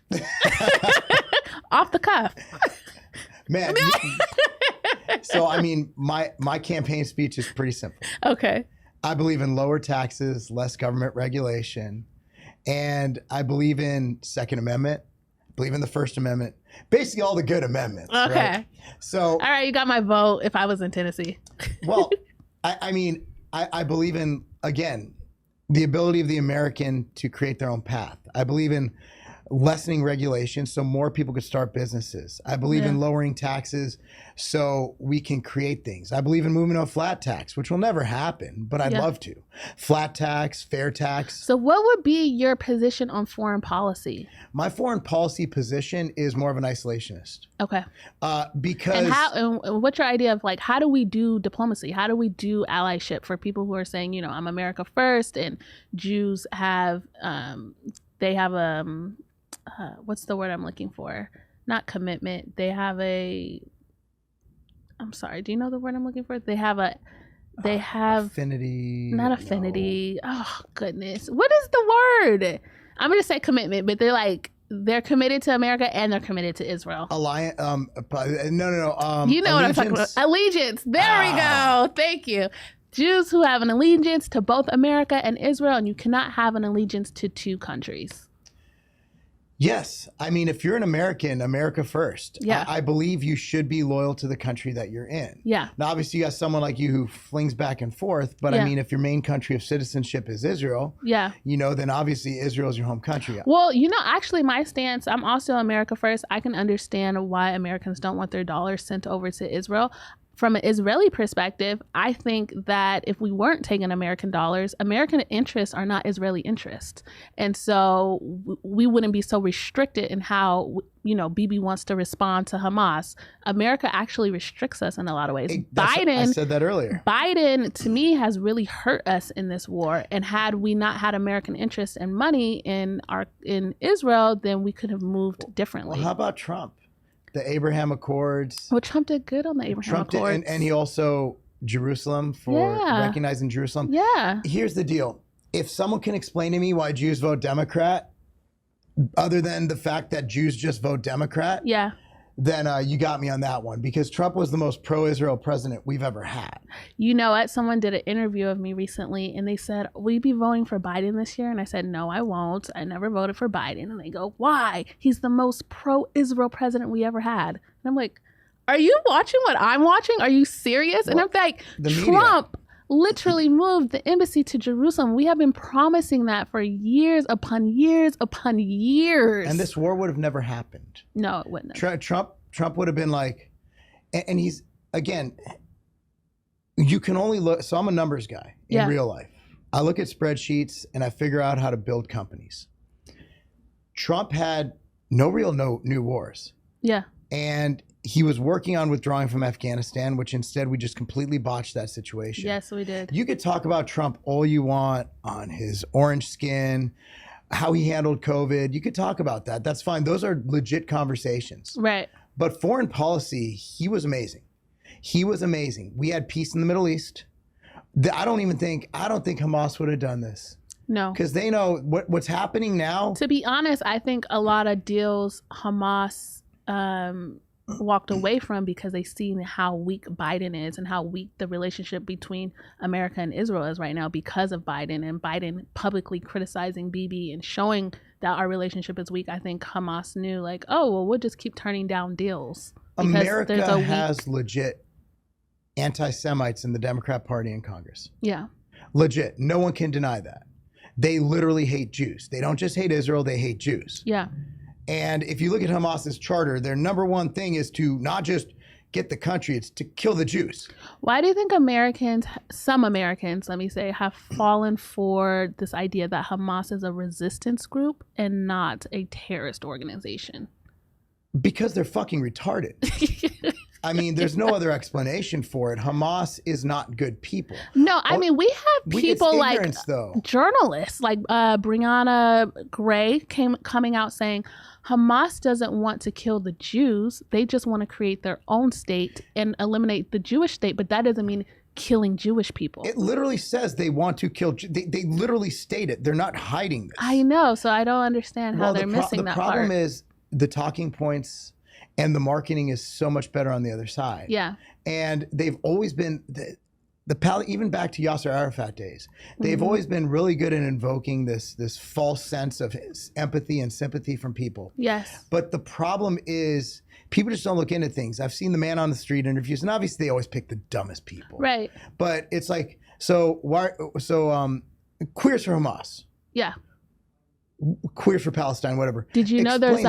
Off the cuff. Man. So, I mean, my campaign speech is pretty simple. Okay. I believe in lower taxes, less government regulation, and I believe in Second Amendment. I believe in the First Amendment. Basically all the good amendments. Okay. Right? So. All right, you got my vote if I was in Tennessee. Well, I mean, I believe in, again, the ability of the American to create their own path. I believe in lessening regulations so more people could start businesses. I believe in lowering taxes so we can create things. I believe in moving to a flat tax, which will never happen, but I'd love to. Flat tax, fair tax. So what would be your position on foreign policy? My foreign policy position is more of an isolationist. Okay. Because and what's your idea of, like, how do we do diplomacy? How do we do allyship for people who are saying, you know, I'm America first, and Jews have they have what's the word I'm looking for? Not commitment. They have I'm sorry. Do you know the word I'm looking for? They have affinity. Not affinity. No. Oh, goodness. What is the word? I'm going to say commitment, but they're committed to America and they're committed to Israel. Alliance. No. You know allegiance. what I'm talking about. Allegiance. There we go. Thank you. Jews who have an allegiance to both America and Israel, and you cannot have an allegiance to two countries. Yes. I mean, if you're an American, America first. Yeah. I believe you should be loyal to the country that you're in. Yeah. Now, obviously, you got someone like you who flings back and forth. But I mean, if your main country of citizenship is Israel, then obviously Israel is your home country. Well, actually, my stance, I'm also America first. I can understand why Americans don't want their dollars sent over to Israel. From an Israeli perspective, I think that if we weren't taking American dollars, American interests are not Israeli interests. And so we wouldn't be so restricted in how, Bibi wants to respond to Hamas. America actually restricts us in a lot of ways. I said that earlier. Biden, to me, has really hurt us in this war. And had we not had American interests and money in Israel, then we could have moved differently. Well, how about Trump? The Abraham Accords. Well, Trump did good on the Abraham Accords. And he also, Jerusalem, for recognizing Jerusalem. Yeah. Here's the deal. If someone can explain to me why Jews vote Democrat, other than the fact that Jews just vote Democrat, then you got me on that one, because Trump was the most pro-Israel president we've ever had. You know what? Someone did an interview of me recently and they said, will you be voting for Biden this year? And I said, no, I won't. I never voted for Biden. And they go, why? He's the most pro-Israel president we ever had. And I'm like, are you watching what I'm watching? Are you serious? Well, and I'm like, media. Trump literally moved the embassy to Jerusalem. We have been promising that for years upon years upon years. And this war would have never happened. No, it wouldn't have. Trump would have been like, and he's, again, you can only look, so I'm a numbers guy in real life. I look at spreadsheets and I figure out how to build companies. Trump had no new wars. Yeah. And he was working on withdrawing from Afghanistan, which instead we just completely botched that situation. Yes, we did. You could talk about Trump all you want on his orange skin, how he handled COVID. You could talk about that. That's fine. Those are legit conversations. Right. But foreign policy, he was amazing. He was amazing. We had peace in the Middle East. I don't think Hamas would have done this. No. Because they know what's happening now. To be honest, I think a lot of deals Hamas walked away from because they seen how weak Biden is and how weak the relationship between America and Israel is right now because of Biden, and Biden publicly criticizing Bibi and showing that our relationship is weak. I think Hamas knew, like, oh, well, we'll just keep turning down deals. America has legit anti-Semites in the Democrat Party in Congress. Yeah. Legit. No one can deny that. They literally hate Jews. They don't just hate Israel, they hate Jews. Yeah. And if you look at Hamas's charter, their number one thing is to not just get the country, it's to kill the Jews. Why do you think some Americans, let me say, have fallen for this idea that Hamas is a resistance group and not a terrorist organization? Because they're fucking retarded. I mean, there's no other explanation for it. Hamas is not good people. No, I mean, we have people like journalists, like Brianna Gray coming out saying Hamas doesn't want to kill the Jews. They just want to create their own state and eliminate the Jewish state. But that doesn't mean killing Jewish people. It literally says they want to kill. They literally state it. They're not hiding this. I know. So I don't understand how they're missing that part. The problem is the talking points and the marketing is so much better on the other side. Yeah. And they've always been even back to Yasser Arafat days, they've always been really good at invoking this false sense of empathy and sympathy from people. Yes. But the problem is people just don't look into things. I've seen the man on the street interviews, and obviously they always pick the dumbest people. Right. But it's like, queers for Hamas. Yeah. Queers for Palestine, whatever. Did you know there's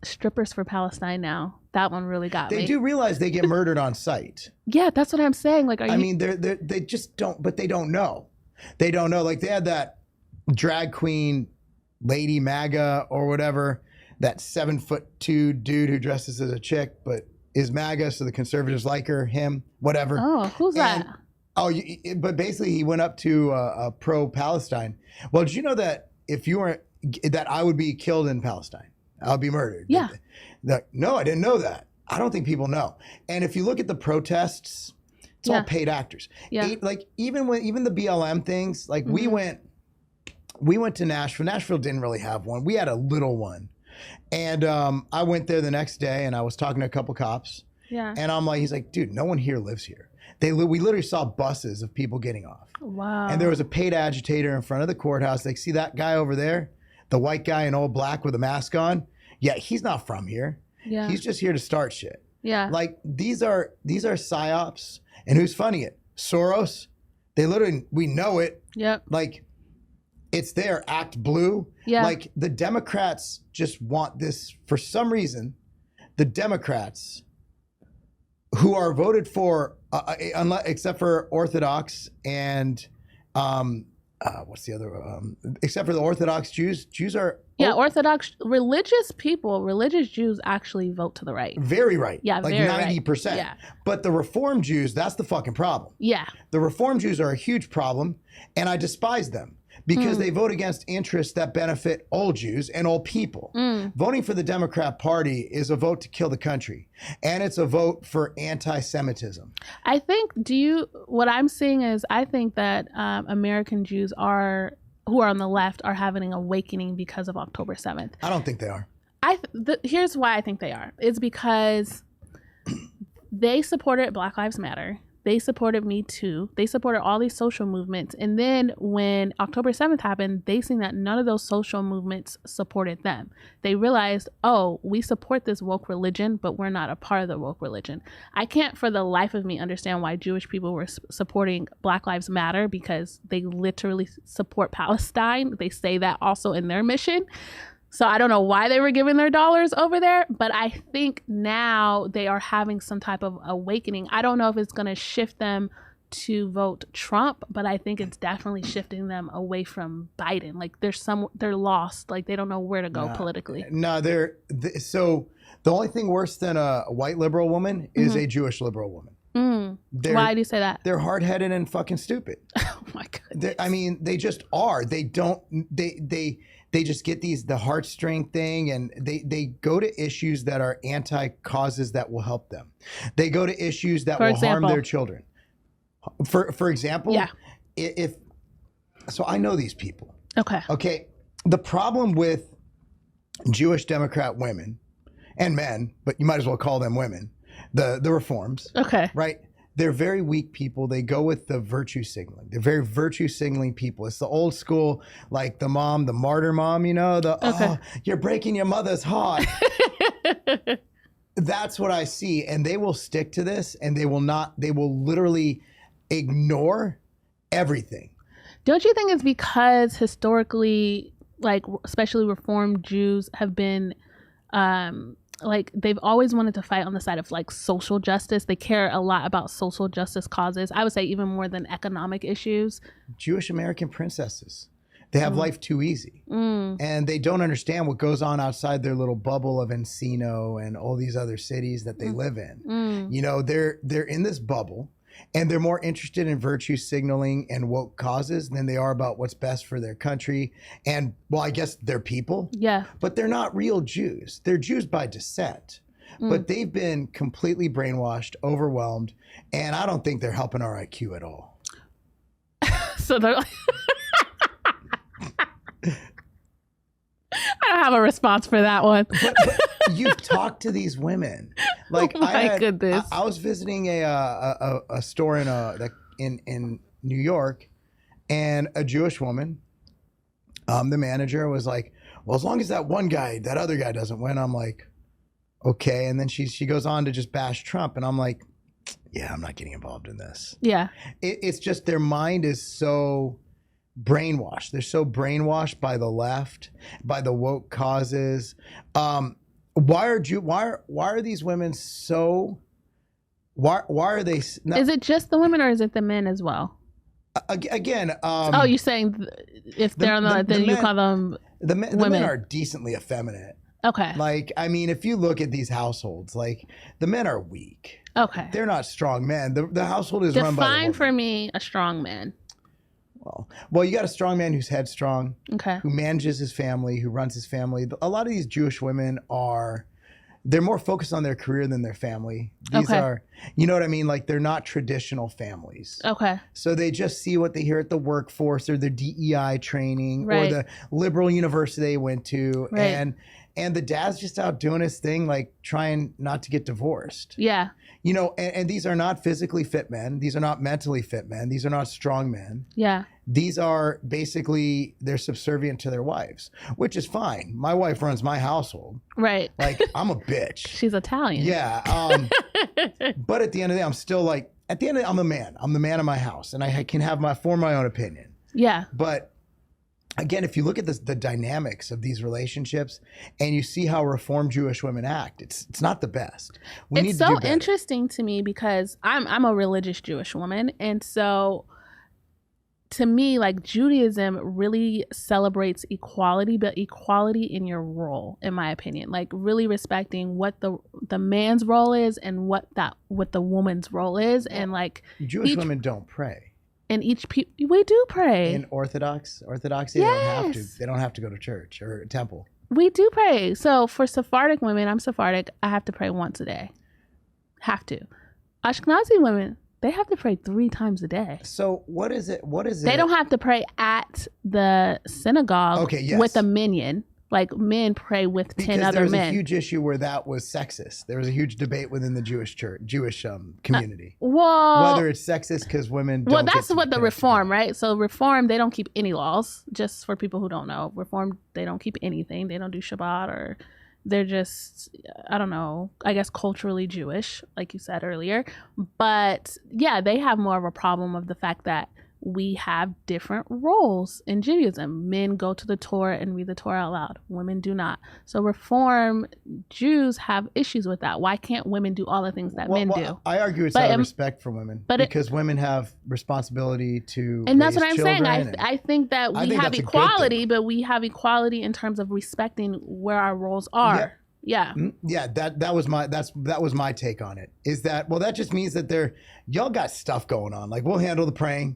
strippers for Palestine now? That one really got me. They do realize they get murdered on site. Yeah, that's what I'm saying. Like, I mean, they just don't, but they don't know. They don't know. Like, they had that drag queen, Lady MAGA or whatever, that 7'2" dude who dresses as a chick but is MAGA, so the conservatives like him, whatever. Oh, who's that? But basically he went up to pro-Palestine. Well, did you know that if you were that I would be killed in Palestine? I would be murdered. Yeah. No, I didn't know that. I don't think people know. And if you look at the protests, it's all paid actors. Yeah. Even the BLM things, like we went to Nashville. Nashville didn't really have one. We had a little one. And I went there the next day and I was talking to a couple cops. Yeah. And I'm like, he's like, dude, no one here lives here. We literally saw buses of people getting off. Wow. And there was a paid agitator in front of the courthouse. Like, see that guy over there? The white guy in all black with a mask on? Yeah, he's not from here. Yeah. He's just here to start shit. Yeah. Like, these are psyops. And who's funding it? Soros. They literally, we know it. Yep. Like, it's there, Act Blue. Yeah. Like, the Democrats just want this for some reason. The Democrats who are voted for, except for Orthodox and what's the other? Except for the Orthodox Jews. Jews are Orthodox religious Jews actually vote to the right. Very right. Yeah, like 90%. Right. Yeah. But the Reform Jews, that's the fucking problem. Yeah. The Reform Jews are a huge problem, and I despise them because they vote against interests that benefit all Jews and all people. Voting for the Democrat Party is a vote to kill the country, and it's a vote for anti-Semitism. I think, what I'm seeing is, I think that American Jews who are on the left are having an awakening because of October 7th. I don't think they are. Here's why I think they are. It's because they supported Black Lives Matter. They supported Me Too. They supported all these social movements. And then when October 7th happened, they seen that none of those social movements supported them. They realized, oh, we support this woke religion, but we're not a part of the woke religion. I can't for the life of me understand why Jewish people were supporting Black Lives Matter, because they literally support Palestine. They say that also in their mission. So I don't know why they were giving their dollars over there, but I think now they are having some type of awakening. I don't know if it's going to shift them to vote Trump, but I think it's definitely shifting them away from Biden. Like they're lost. Like they don't know where to go politically. No, so the only thing worse than a white liberal woman is a Jewish liberal woman. Why do you say that? They're hard-headed and fucking stupid. Oh my goodness. I mean, they just are. They don't. They just get the heartstring thing, and they go to issues that are anti-causes that will help them. They go to issues that will harm their children. For example, so I know these people. Okay. The problem with Jewish Democrat women and men, but you might as well call them women, the reforms. Right. They're very weak people. They go with the virtue signaling. They're very virtue signaling people. It's the old school, like the mom, the martyr mom, oh, you're breaking your mother's heart. That's what I see. And they will stick to this, and they will literally ignore everything. Don't you think it's because historically, like especially Reformed Jews have been, like they've always wanted to fight on the side of like social justice. They care a lot about social justice causes. I would say even more than economic issues. Jewish American princesses, they have life too easy, and they don't understand what goes on outside their little bubble of Encino and all these other cities that they live in. They're in this bubble, and they're more interested in virtue signaling and woke causes than they are about what's best for their country. And, well, I guess they're people. Yeah. But they're not real Jews. They're Jews by descent. But they've been completely brainwashed, overwhelmed, and I don't think they're helping our IQ at all. So they're like... I don't have a response for that one. But you've talked to these women. Like, goodness. I was visiting a store in New York, and a Jewish woman, the manager was like, well, as long as that other guy doesn't win, I'm like, okay. And then she goes on to just bash Trump, and I'm like, yeah, I'm not getting involved in this. Yeah. It's just their mind is so brainwashed. They're so brainwashed by the left, by the woke causes. Why are these women so? Why are they? Is it just the women, or is it the men as well? Again. Oh, you're saying if they're on the then you call them the men are decently effeminate. Okay. Like, I mean, if you look at these households, like the men are weak. Okay. They're not strong men. The household is run by the woman. Define for me a strong man. Well, you got a strong man who's headstrong, who manages his family, who runs his family. A lot of these Jewish women they're more focused on their career than their family. These are, you know what I mean? Like they're not traditional families. Okay. So they just see what they hear at the workforce or their DEI training or the liberal university they went to. And the dad's just out doing his thing, like trying not to get divorced. Yeah. And these are not physically fit men. These are not mentally fit men. These are not strong men. Yeah. These are basically, they're subservient to their wives, which is fine. My wife runs my household. Right. Like, I'm a bitch. She's Italian. Yeah. But at the end of the day, I'm still like, I'm a man. I'm the man of my house, and I can form my own opinion. Yeah. But again, if you look at the dynamics of these relationships and you see how Reformed Jewish women act, it's not the best. It's so interesting to me because I'm a religious Jewish woman. And so to me, like Judaism really celebrates equality, but equality in your role, in my opinion, like really respecting what the man's role is and what the woman's role is. And like Jewish women don't pray. And we do pray. In Orthodoxy, yes. They don't have to go to church or temple. We do pray. So for Sephardic women, I'm Sephardic, I have to pray once a day. Have to. Ashkenazi women, they have to pray 3 times a day. So what is it? They don't have to pray at the synagogue with a minyan. Like men pray with 10 Because other there was men. a huge issue where that was sexist. There was a huge debate within the Jewish community. Well, Whether it's sexist because women don't well, get that's to what the finish reform, together. right? So reform, they don't keep any laws. Just for people who don't know, reform, they don't keep anything. They don't do Shabbat, or they're just, I don't know, I guess culturally Jewish, like you said earlier. But yeah, they have more of a problem of the fact that we have different roles in Judaism. Men go to the Torah and read the Torah out loud. Women do not. So Reform Jews have issues with that. Why can't women do all the things that men do? I argue it's But, out of respect for women because women have responsibility to and that's raise what I'm saying. children I think that we have that's a good equality, thing. but we have equality in terms of respecting where our roles are. Yeah. Yeah, that was my take on it. Is that, well, that just means that y'all got stuff going on. Like, we'll handle the praying.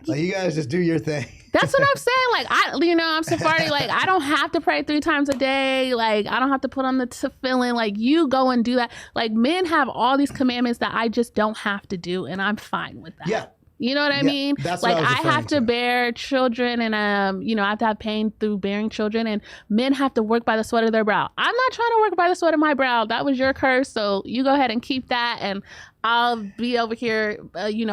Like, you guys just do your thing. That's what I'm saying. Like, I'm Sephardi. Like, I don't have to pray 3 times a day. Like, I don't have to put on the tefillin. Like, you go and do that. Like, men have all these commandments that I just don't have to do, and I'm fine with that. Yeah. You know what I mean? That's like, what I was I have to bear children, and I have to have pain through bearing children, and men have to work by the sweat of their brow. I'm not trying to work by the sweat of my brow. That was your curse, so you go ahead and keep that, and I'll be over here,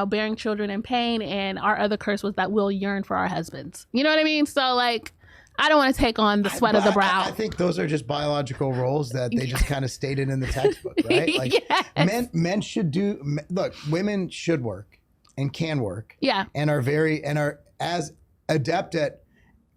bearing children in pain, and our other curse was that we'll yearn for our husbands. You know what I mean? So, like, I don't want to take on the sweat of the brow. I think those are just biological roles that they just kind of stated in the textbook, right? Like, yes. men should look, women should work and can work. Yeah. And are as adept at,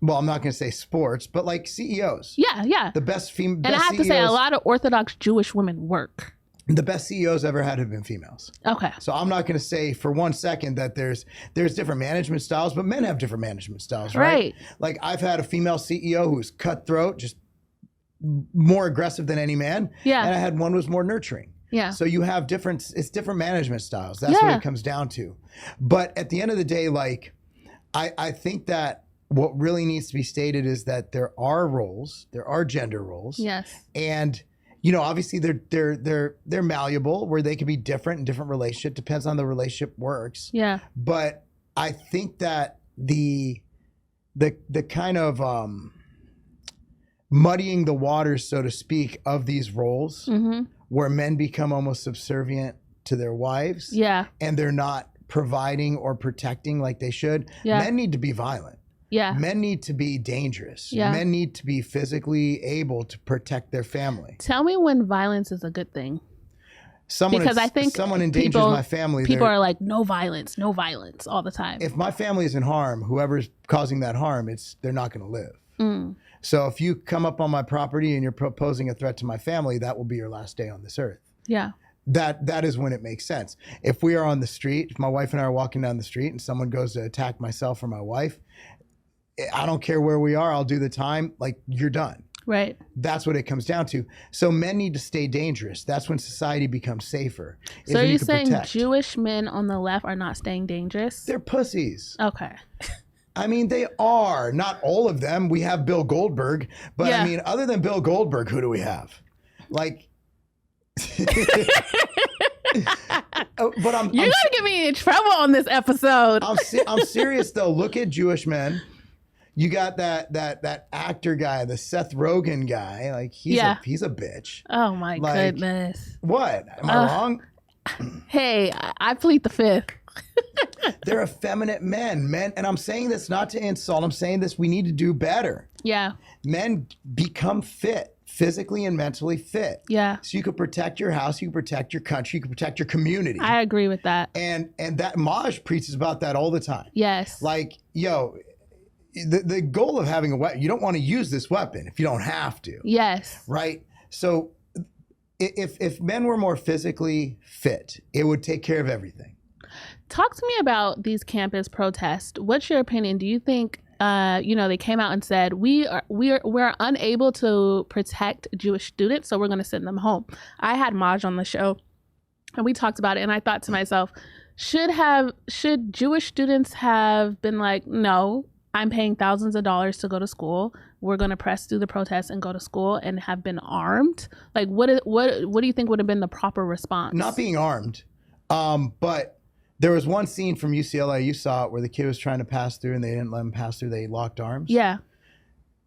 well, I'm not going to say sports, but like CEOs. Yeah, yeah. The best female. And I have to say, a lot of Orthodox Jewish women work. The best CEOs ever had have been females. Okay. So I'm not going to say for one second that there's different management styles, but men have different management styles, right? Like, I've had a female CEO who's cutthroat, just more aggressive than any man. Yeah. And I had one who was more nurturing. Yeah. So you have different management styles. That's what it comes down to. But at the end of the day, like, I think that what really needs to be stated is that there are roles, there are gender roles. Yes. And, obviously they're malleable, where they can be different in different relationships. Depends on the relationship works. Yeah. But I think that the kind of muddying the waters, so to speak, of these roles, where men become almost subservient to their wives, and they're not providing or protecting like they should. Men need to be violent. Men need to be dangerous. Men need to be physically able to protect their family. Tell me when violence is a good thing. Because I think someone endangers my family. People are like, no violence all the time. If my family is in harm, whoever's causing that harm, they're not going to live. So if you come up on my property and you're posing a threat to my family, that will be your last day on this earth. Yeah. That is when it makes sense. If we are on the street, if my wife and I are walking down the street and someone goes to attack myself or my wife, I don't care where we are, I'll do the time. Like, you're done. Right. That's what it comes down to. So men need to stay dangerous. That's when society becomes safer. So are you saying Jewish men on the left are not staying dangerous? They're pussies. Okay. I mean, they are. Not all of them. We have Bill Goldberg. But I mean, other than Bill Goldberg, who do we have? Like... But you're gonna get me in trouble on this episode. I'm serious though. Look at Jewish men. You got that actor guy, the Seth Rogen guy. Like, he's a bitch. Oh my goodness. What? Am I wrong? Hey, I plead the fifth. They're effeminate men, and I'm saying this not to insult. I'm saying this, we need to do better. Yeah. Men become fit. Physically and mentally fit. Yeah. So you could protect your house, you can protect your country, you can protect your community. I agree with that. And that Maj preaches about that all the time. Yes. Like, the goal of having a weapon, you don't want to use this weapon if you don't have to. Yes. Right? So if men were more physically fit, it would take care of everything. Talk to me about these campus protests. What's your opinion? Do you think they came out and said we're unable to protect Jewish students, so we're going to send them home? I had Maj on the show, and we talked about it, and I thought to myself, should Jewish students have been like, no, I'm paying thousands of dollars to go to school. We're going to press through the protests and go to school, and have been armed? Like, what do you think would have been the proper response? Not being armed, but. There was one scene from UCLA, you saw it, where the kid was trying to pass through and they didn't let him pass through. They locked arms. Yeah.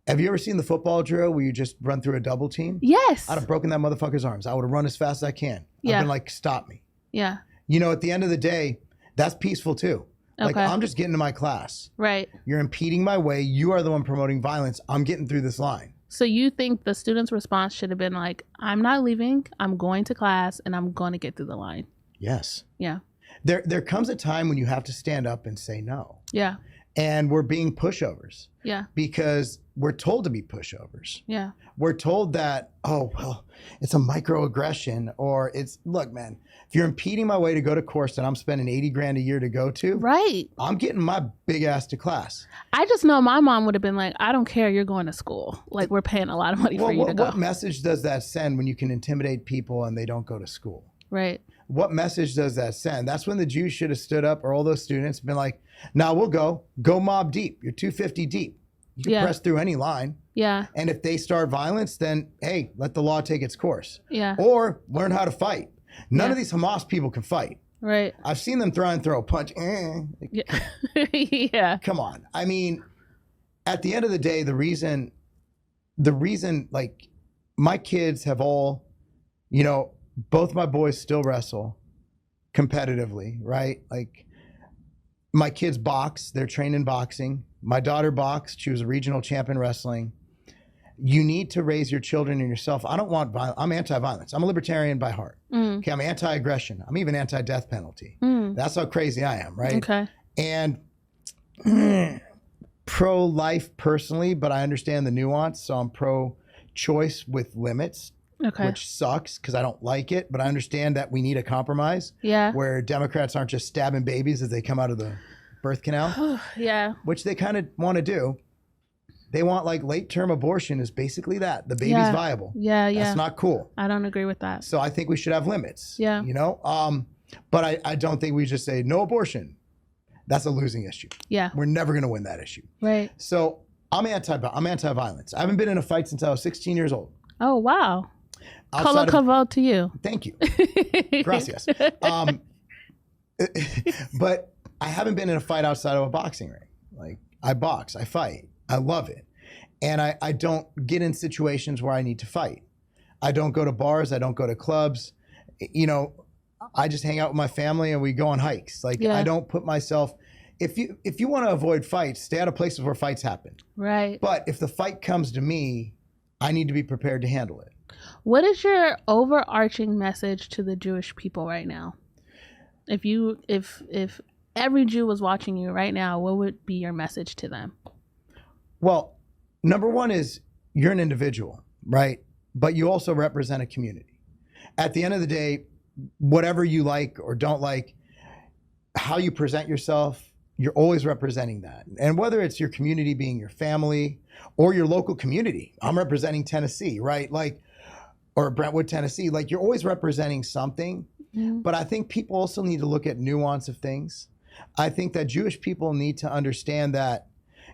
Have you ever seen the football drill where you just run through a double team? Yes. I'd have broken that motherfucker's arms. I would have run as fast as I can. Yeah. I've been like, stop me. Yeah. You know, at the end of the day, that's peaceful too. Like, Okay. I'm just getting to my class. Right. You're impeding my way. You are the one promoting violence. I'm getting through this line. So you think the student's response should have been like, I'm not leaving. I'm going to class and I'm going to get through the line. Yes. Yeah. There comes a time when you have to stand up and say no. Yeah. And we're being pushovers. Yeah. Because we're told to be pushovers. Yeah. We're told that, oh, well, it's a microaggression, or it's, look, man, if you're impeding my way to go to course that I'm spending 80 grand a year to go to, Right. I'm getting my big ass to class. I just know my mom would have been like, I don't care. You're going to school. Like, we're paying a lot of money for you to go. What message does that send when you can intimidate people and they don't go to school? Right. What message does that send? That's when the Jews should have stood up, or all those students been like, nah, we'll go mob deep. You're 250 deep. You can press through any line. Yeah. And if they start violence, then, hey, let the law take its course. Yeah. Or learn how to fight. None of these Hamas people can fight. Right. I've seen them try and throw a punch. Yeah. Yeah. Come on. I mean, at the end of the day, the reason, like, my kids have all, you know, both my boys still wrestle competitively, right? Like, my kids box, they're trained in boxing. My daughter boxed, she was a regional champion wrestling. You need to raise your children and yourself. I don't want violence. I'm anti-violence. I'm a libertarian by heart. Okay, I'm anti-aggression. I'm even anti-death penalty. That's how crazy I am, right? Okay. And pro-life personally, but I understand the nuance. So I'm pro-choice with limits. Okay. Which sucks because I don't like it, but I understand that we need a compromise. Yeah. Where Democrats aren't just stabbing babies as they come out of the birth canal. Yeah. Which they kind of want to do. They want, like, late-term abortion is basically that. The baby's viable. Yeah, yeah. That's not cool. I don't agree with that. So I think we should have limits. Yeah. You know? But I don't think we just say no abortion. That's a losing issue. Yeah. We're never going to win that issue. Right. So I'm anti-violence. I haven't been in a fight since I was 16 years old. Oh, wow. Outside Colo cavo to you. Thank you. Gracias. But I haven't been in a fight outside of a boxing ring. Like, I box, I fight, I love it. And I don't get in situations where I need to fight. I don't go to bars, I don't go to clubs. You know, I just hang out with my family and we go on hikes. Like, I don't put myself, if you want to avoid fights, stay out of places where fights happen. Right. But if the fight comes to me, I need to be prepared to handle it. What is your overarching message to the Jewish people right now? If every Jew was watching you right now, what would be your message to them? Well, number one is you're an individual, right? But you also represent a community. At the end of the day, whatever you like or don't like, how you present yourself, you're always representing that. And whether it's your community being your family or your local community, I'm representing Tennessee, right? Like, or Brentwood, Tennessee, like, you're always representing something. But I think people also need to look at nuance of things. I think that Jewish people need to understand that,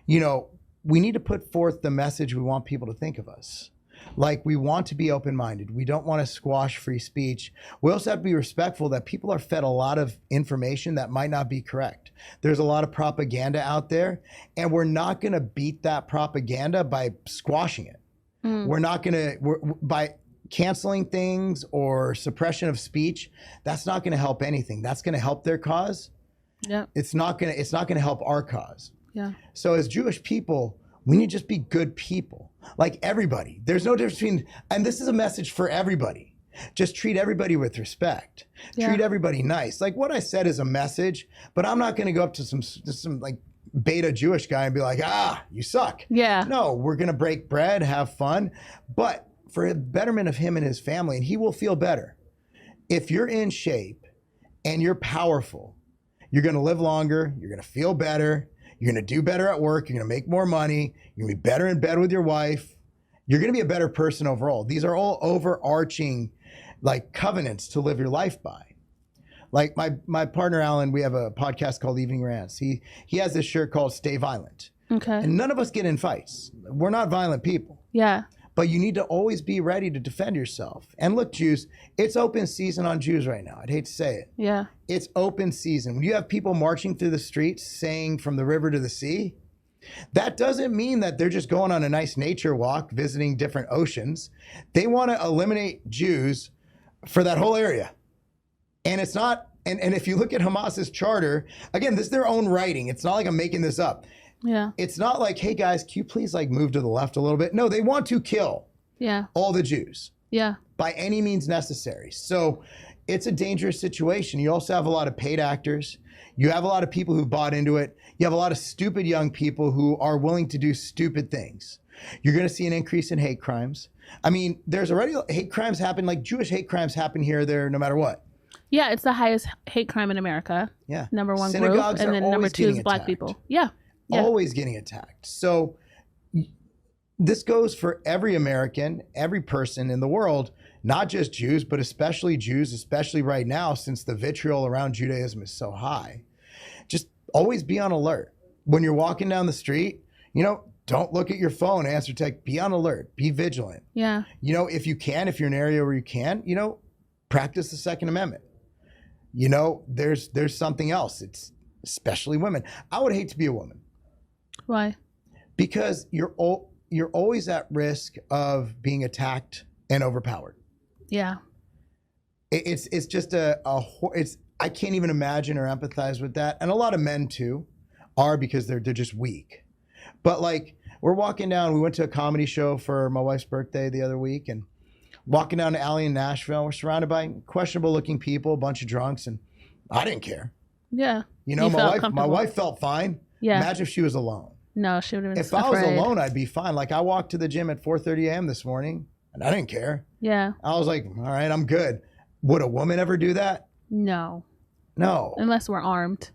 you know, we need to put forth the message we want people to think of us. Like, we want to be open-minded. We don't want to squash free speech. We also have to be respectful that people are fed a lot of information that might not be correct. There's a lot of propaganda out there, and we're not going to beat that propaganda by squashing it. We're not going to, by canceling things or suppression of speech, that's not going to help anything. That's going to help their cause. Yeah. It's not going to help our cause. Yeah. So as Jewish people, we need to just be good people. Like everybody. There's no difference between, and this is a message for everybody. Just treat everybody with respect. Yeah. Treat everybody nice. Like, what I said is a message, but I'm not going to go up to some like beta Jewish guy and be like, you suck. Yeah. No, we're going to break bread, have fun, but for the betterment of him and his family, and he will feel better. If you're in shape and you're powerful, you're going to live longer, you're going to feel better, you're going to do better at work, you're going to make more money, you're going to be better in bed with your wife, you're going to be a better person overall. These are all overarching, like, covenants to live your life by. Like my partner Alan, we have a podcast called Evening Rants. He has this shirt called Stay Violent. Okay. And none of us get in fights. We're not violent people. Yeah. But you need to always be ready to defend yourself. And look, Jews, it's open season on Jews right now. I'd hate to say it. Yeah. It's open season. When you have people marching through the streets saying from the river to the sea, That doesn't mean that they're just going on a nice nature walk, visiting different oceans. They want to eliminate Jews for that whole area. And it's not, and if you look at Hamas's charter, again, this is their own writing. It's not like I'm making this up. Yeah. It's not like, hey guys, can you please like move to the left a little bit? No, they want to kill all the Jews. Yeah. By any means necessary. So it's a dangerous situation. You also have a lot of paid actors. You have a lot of people who bought into it. You have a lot of stupid young people who are willing to do stupid things. You're going to see an increase in hate crimes. I mean, there's already hate crimes happen, like Jewish hate crimes happen here or there, no matter what. Yeah, it's the highest hate crime in America. Yeah. Number one Synagogues group, and then number two is black attacked. people. Yeah. Always getting attacked. So this goes for every American, every person in the world, not just Jews, but especially Jews, especially right now, since the vitriol around Judaism is so high. Just always be on alert. When you're walking down the street, don't look at your phone, answer text, be on alert, be vigilant. Yeah. If you can, if you're in an area where you can, practice the Second Amendment. There's something else. It's especially women. I would hate to be a woman. Why? Because you're always at risk of being attacked and overpowered. Yeah. It's just I can't even imagine or empathize with that. And a lot of men too are, because they're just weak. But like, we're walking down, we went to a comedy show for my wife's birthday the other week, and walking down the alley in Nashville, we're surrounded by questionable looking people, a bunch of drunks, and I didn't care. Yeah. My wife felt fine. Yeah. Imagine if she was alone. No, she would have been If I was alone, I'd be fine. Like, I walked to the gym at 4:30 a.m. this morning, and I didn't care. Yeah. I was like, all right, I'm good. Would a woman ever do that? No. No. Unless we're armed.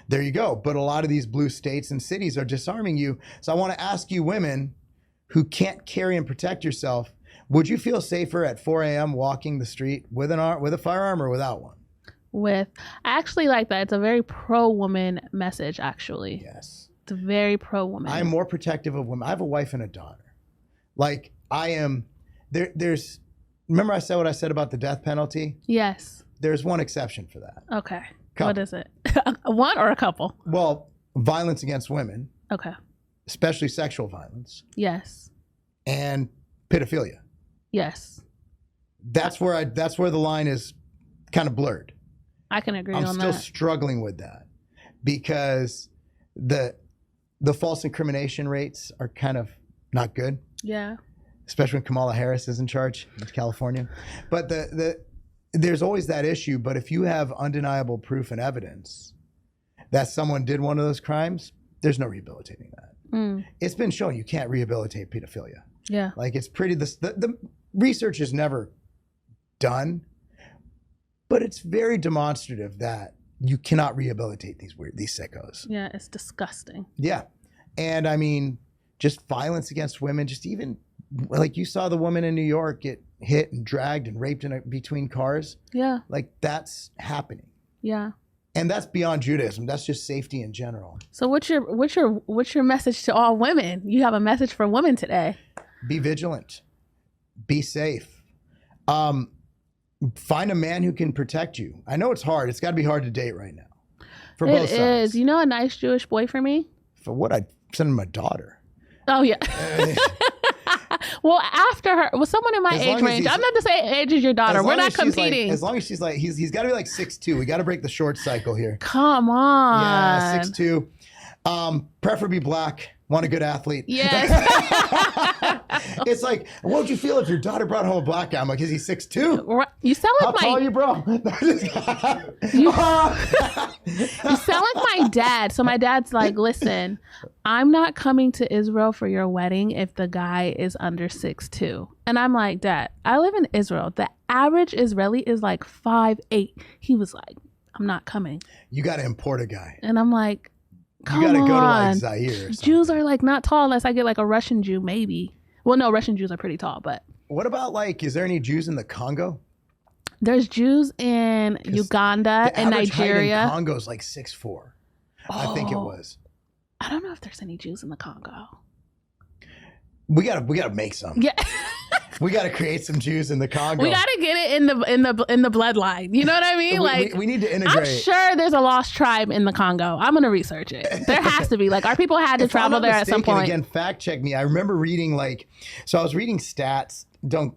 There you go. But a lot of these blue states and cities are disarming you. So I want to ask you, women who can't carry and protect yourself, would you feel safer at 4 a.m. walking the street with a firearm or without one? I actually like that. It's a very pro-woman message, actually. Yes. It's a very pro-woman. I'm more protective of women. I have a wife and a daughter. Like, I am, remember I said what I said about the death penalty? Yes. There's one exception for that. Okay. Couple. What is it? One or a couple? Well, violence against women. Okay. Especially sexual violence. Yes. And pedophilia. Yes. That's where the line is kind of blurred. I can agree on that. I'm still struggling with that because the false incrimination rates are kind of not good. Yeah. Especially when Kamala Harris is in charge of California. But there's always that issue. But if you have undeniable proof and evidence that someone did one of those crimes, there's no rehabilitating that. It's been shown you can't rehabilitate pedophilia. Yeah. Like, it's pretty, the research is never done, but it's very demonstrative that you cannot rehabilitate these sickos. Yeah, it's disgusting. Yeah. And I mean, just violence against women, just even like you saw the woman in New York get hit and dragged and raped between cars. Yeah. Like, that's happening. Yeah. And that's beyond Judaism. That's just safety in general. So what's your message to all women? You have a message for women today. Be vigilant. Be safe. Find a man who can protect you. I know it's hard. It's got to be hard to date right now. For both sides. It is. You know a nice Jewish boy for me? For what? I'd send him my daughter. Oh, yeah. Well, after her, someone in my age range. I'm not the same age as your daughter. We're not competing. As long as she's like, he's got to be like 6'2". We got to break the short cycle here. Come on. Yeah, 6'2". Preferably black. Want a good athlete. Yes. It's like, what would you feel if your daughter brought home a black guy? I'm like, is he 6'2"? You sound like How tall are you, bro? You sound like my dad. So my dad's like, listen, I'm not coming to Israel for your wedding if the guy is under 6'2". And I'm like, Dad, I live in Israel. The average Israeli is like 5'8". He was like, I'm not coming. You got to import a guy. And I'm like, come on. You got to go to like Zaire or something. Jews are like not tall unless I get like a Russian Jew, maybe. Well, no, Russian Jews are pretty tall, but. What about like, is there any Jews in the Congo? There's Jews in Uganda and Nigeria. Height in Congo is like 6'4". I think it was. I don't know if there's any Jews in the Congo. We gotta make some. Yeah. We got to create some Jews in the Congo. We got to get it in the bloodline. You know what I mean? We need to integrate. I'm sure there's a lost tribe in the Congo. I'm gonna research it. There has to be. Like, our people had to travel there at some point. Again, fact check me. I remember reading so I was reading stats. Don't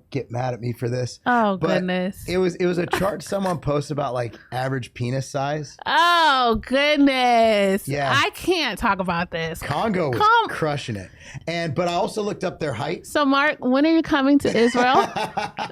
get mad at me for this. Oh, goodness. It was a chart someone posted about like average penis size. Oh, goodness. Yeah. I can't talk about this. Congo was crushing it. But I also looked up their height. So, Mark, when are you coming to Israel?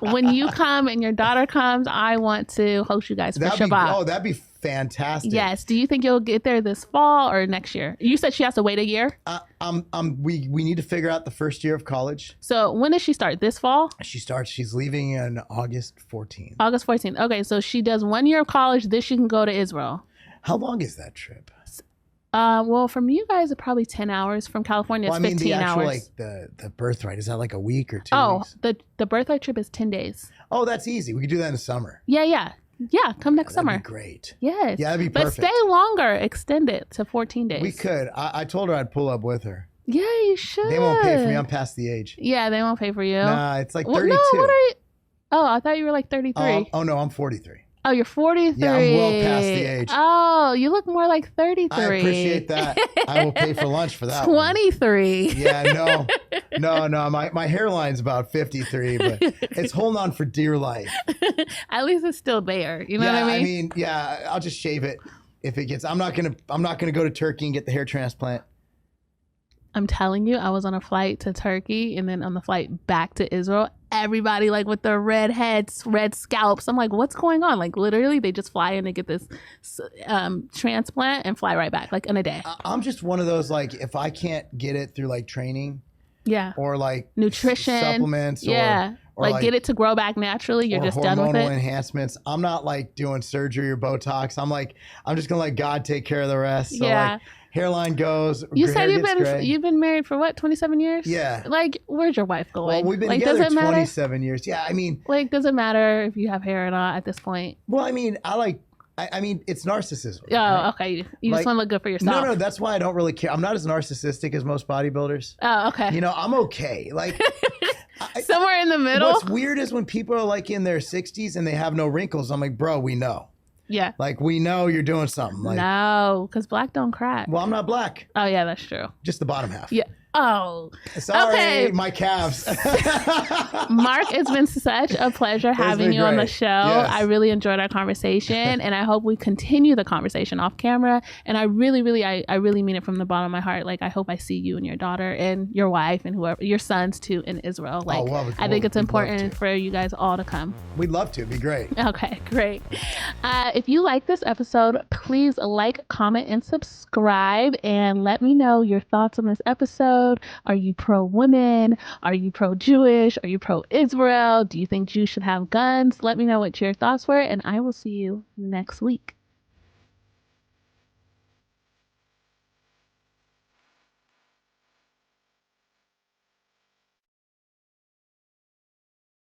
When you come and your daughter comes, I want to host you guys for Shabbat. That'd be fantastic. Yes. Do you think you'll get there this fall or next year? You said she has to wait a year. We need to figure out the first year of college. So when does she start? This fall? She's leaving on August 14th. August 14th. Okay, so she does 1 year of college. Then she can go to Israel. How long is that trip? Well, from you guys, it's probably 10 hours. From California, it's 15 hours. Like the birthright, is that like a week or 2 weeks? The birthright trip is 10 days. Oh, that's easy. We could do that in the summer. Yeah, come next summer. That'd be great. Yes. Yeah, that'd be perfect. But stay longer. Extend it to 14 days. We could. I told her I'd pull up with her. Yeah, you should. They won't pay for me. I'm past the age. Yeah, they won't pay for you. Nah, it's like 32. No, what are you? Oh, I thought you were like 33. Oh, no, I'm 43. Oh, you're 43. Yeah, I'm well past the age. Oh, you look more like 33. I appreciate that. I will pay for lunch for that 23. one. Yeah, no. My hairline's about 53, but it's holding on for dear life. At least it's still there. You know what I mean? Yeah, I'll just shave it if it gets. I'm not gonna go to Turkey and get the hair transplant. I'm telling you, I was on a flight to Turkey and then on the flight back to Israel. Everybody like with their red heads, red scalps. I'm like, what's going on? Like, literally, they just fly in and get this transplant and fly right back, like in a day. I'm just one of those, like, if I can't get it through like training, or like nutrition supplements, or like get it to grow back naturally, you're just done with it. Hormonal enhancements. I'm not like doing surgery or Botox. I'm just gonna let God take care of the rest. So like, hairline goes. You said you've been married for what, 27 years? Yeah. Like, where's your wife going? Well, we've been like, together does it 27 years. Yeah, I mean, like, does it matter if you have hair or not at this point? Well, I mean, I mean, it's narcissism. Oh, right? Okay. You just want to look good for yourself. No, that's why I don't really care. I'm not as narcissistic as most bodybuilders. Oh, okay. You know, I'm okay. Like, somewhere in the middle. What's weird is when people are like in their 60s and they have no wrinkles. I'm like, bro, we know. Yeah. Like, we know you're doing something. Like, no, because black don't crack. Well, I'm not black. Oh, yeah, that's true. Just the bottom half. Yeah. Oh. Sorry, okay. my calves. Mark, it's been such a pleasure having you on the show. Yes. I really enjoyed our conversation, and I hope we continue the conversation off camera. And I really mean it from the bottom of my heart. Like, I hope I see you and your daughter and your wife and whoever, your sons too, in Israel. Like, I think it's important for you guys all to come. We'd love to. It'd be great. Okay, great. If you like this episode, please like, comment, and subscribe, and let me know your thoughts on this episode. Are you pro-women? Are you pro-Jewish? Are you pro-Israel? Do you think Jews should have guns? Let me know what your thoughts were, and I will see you next week.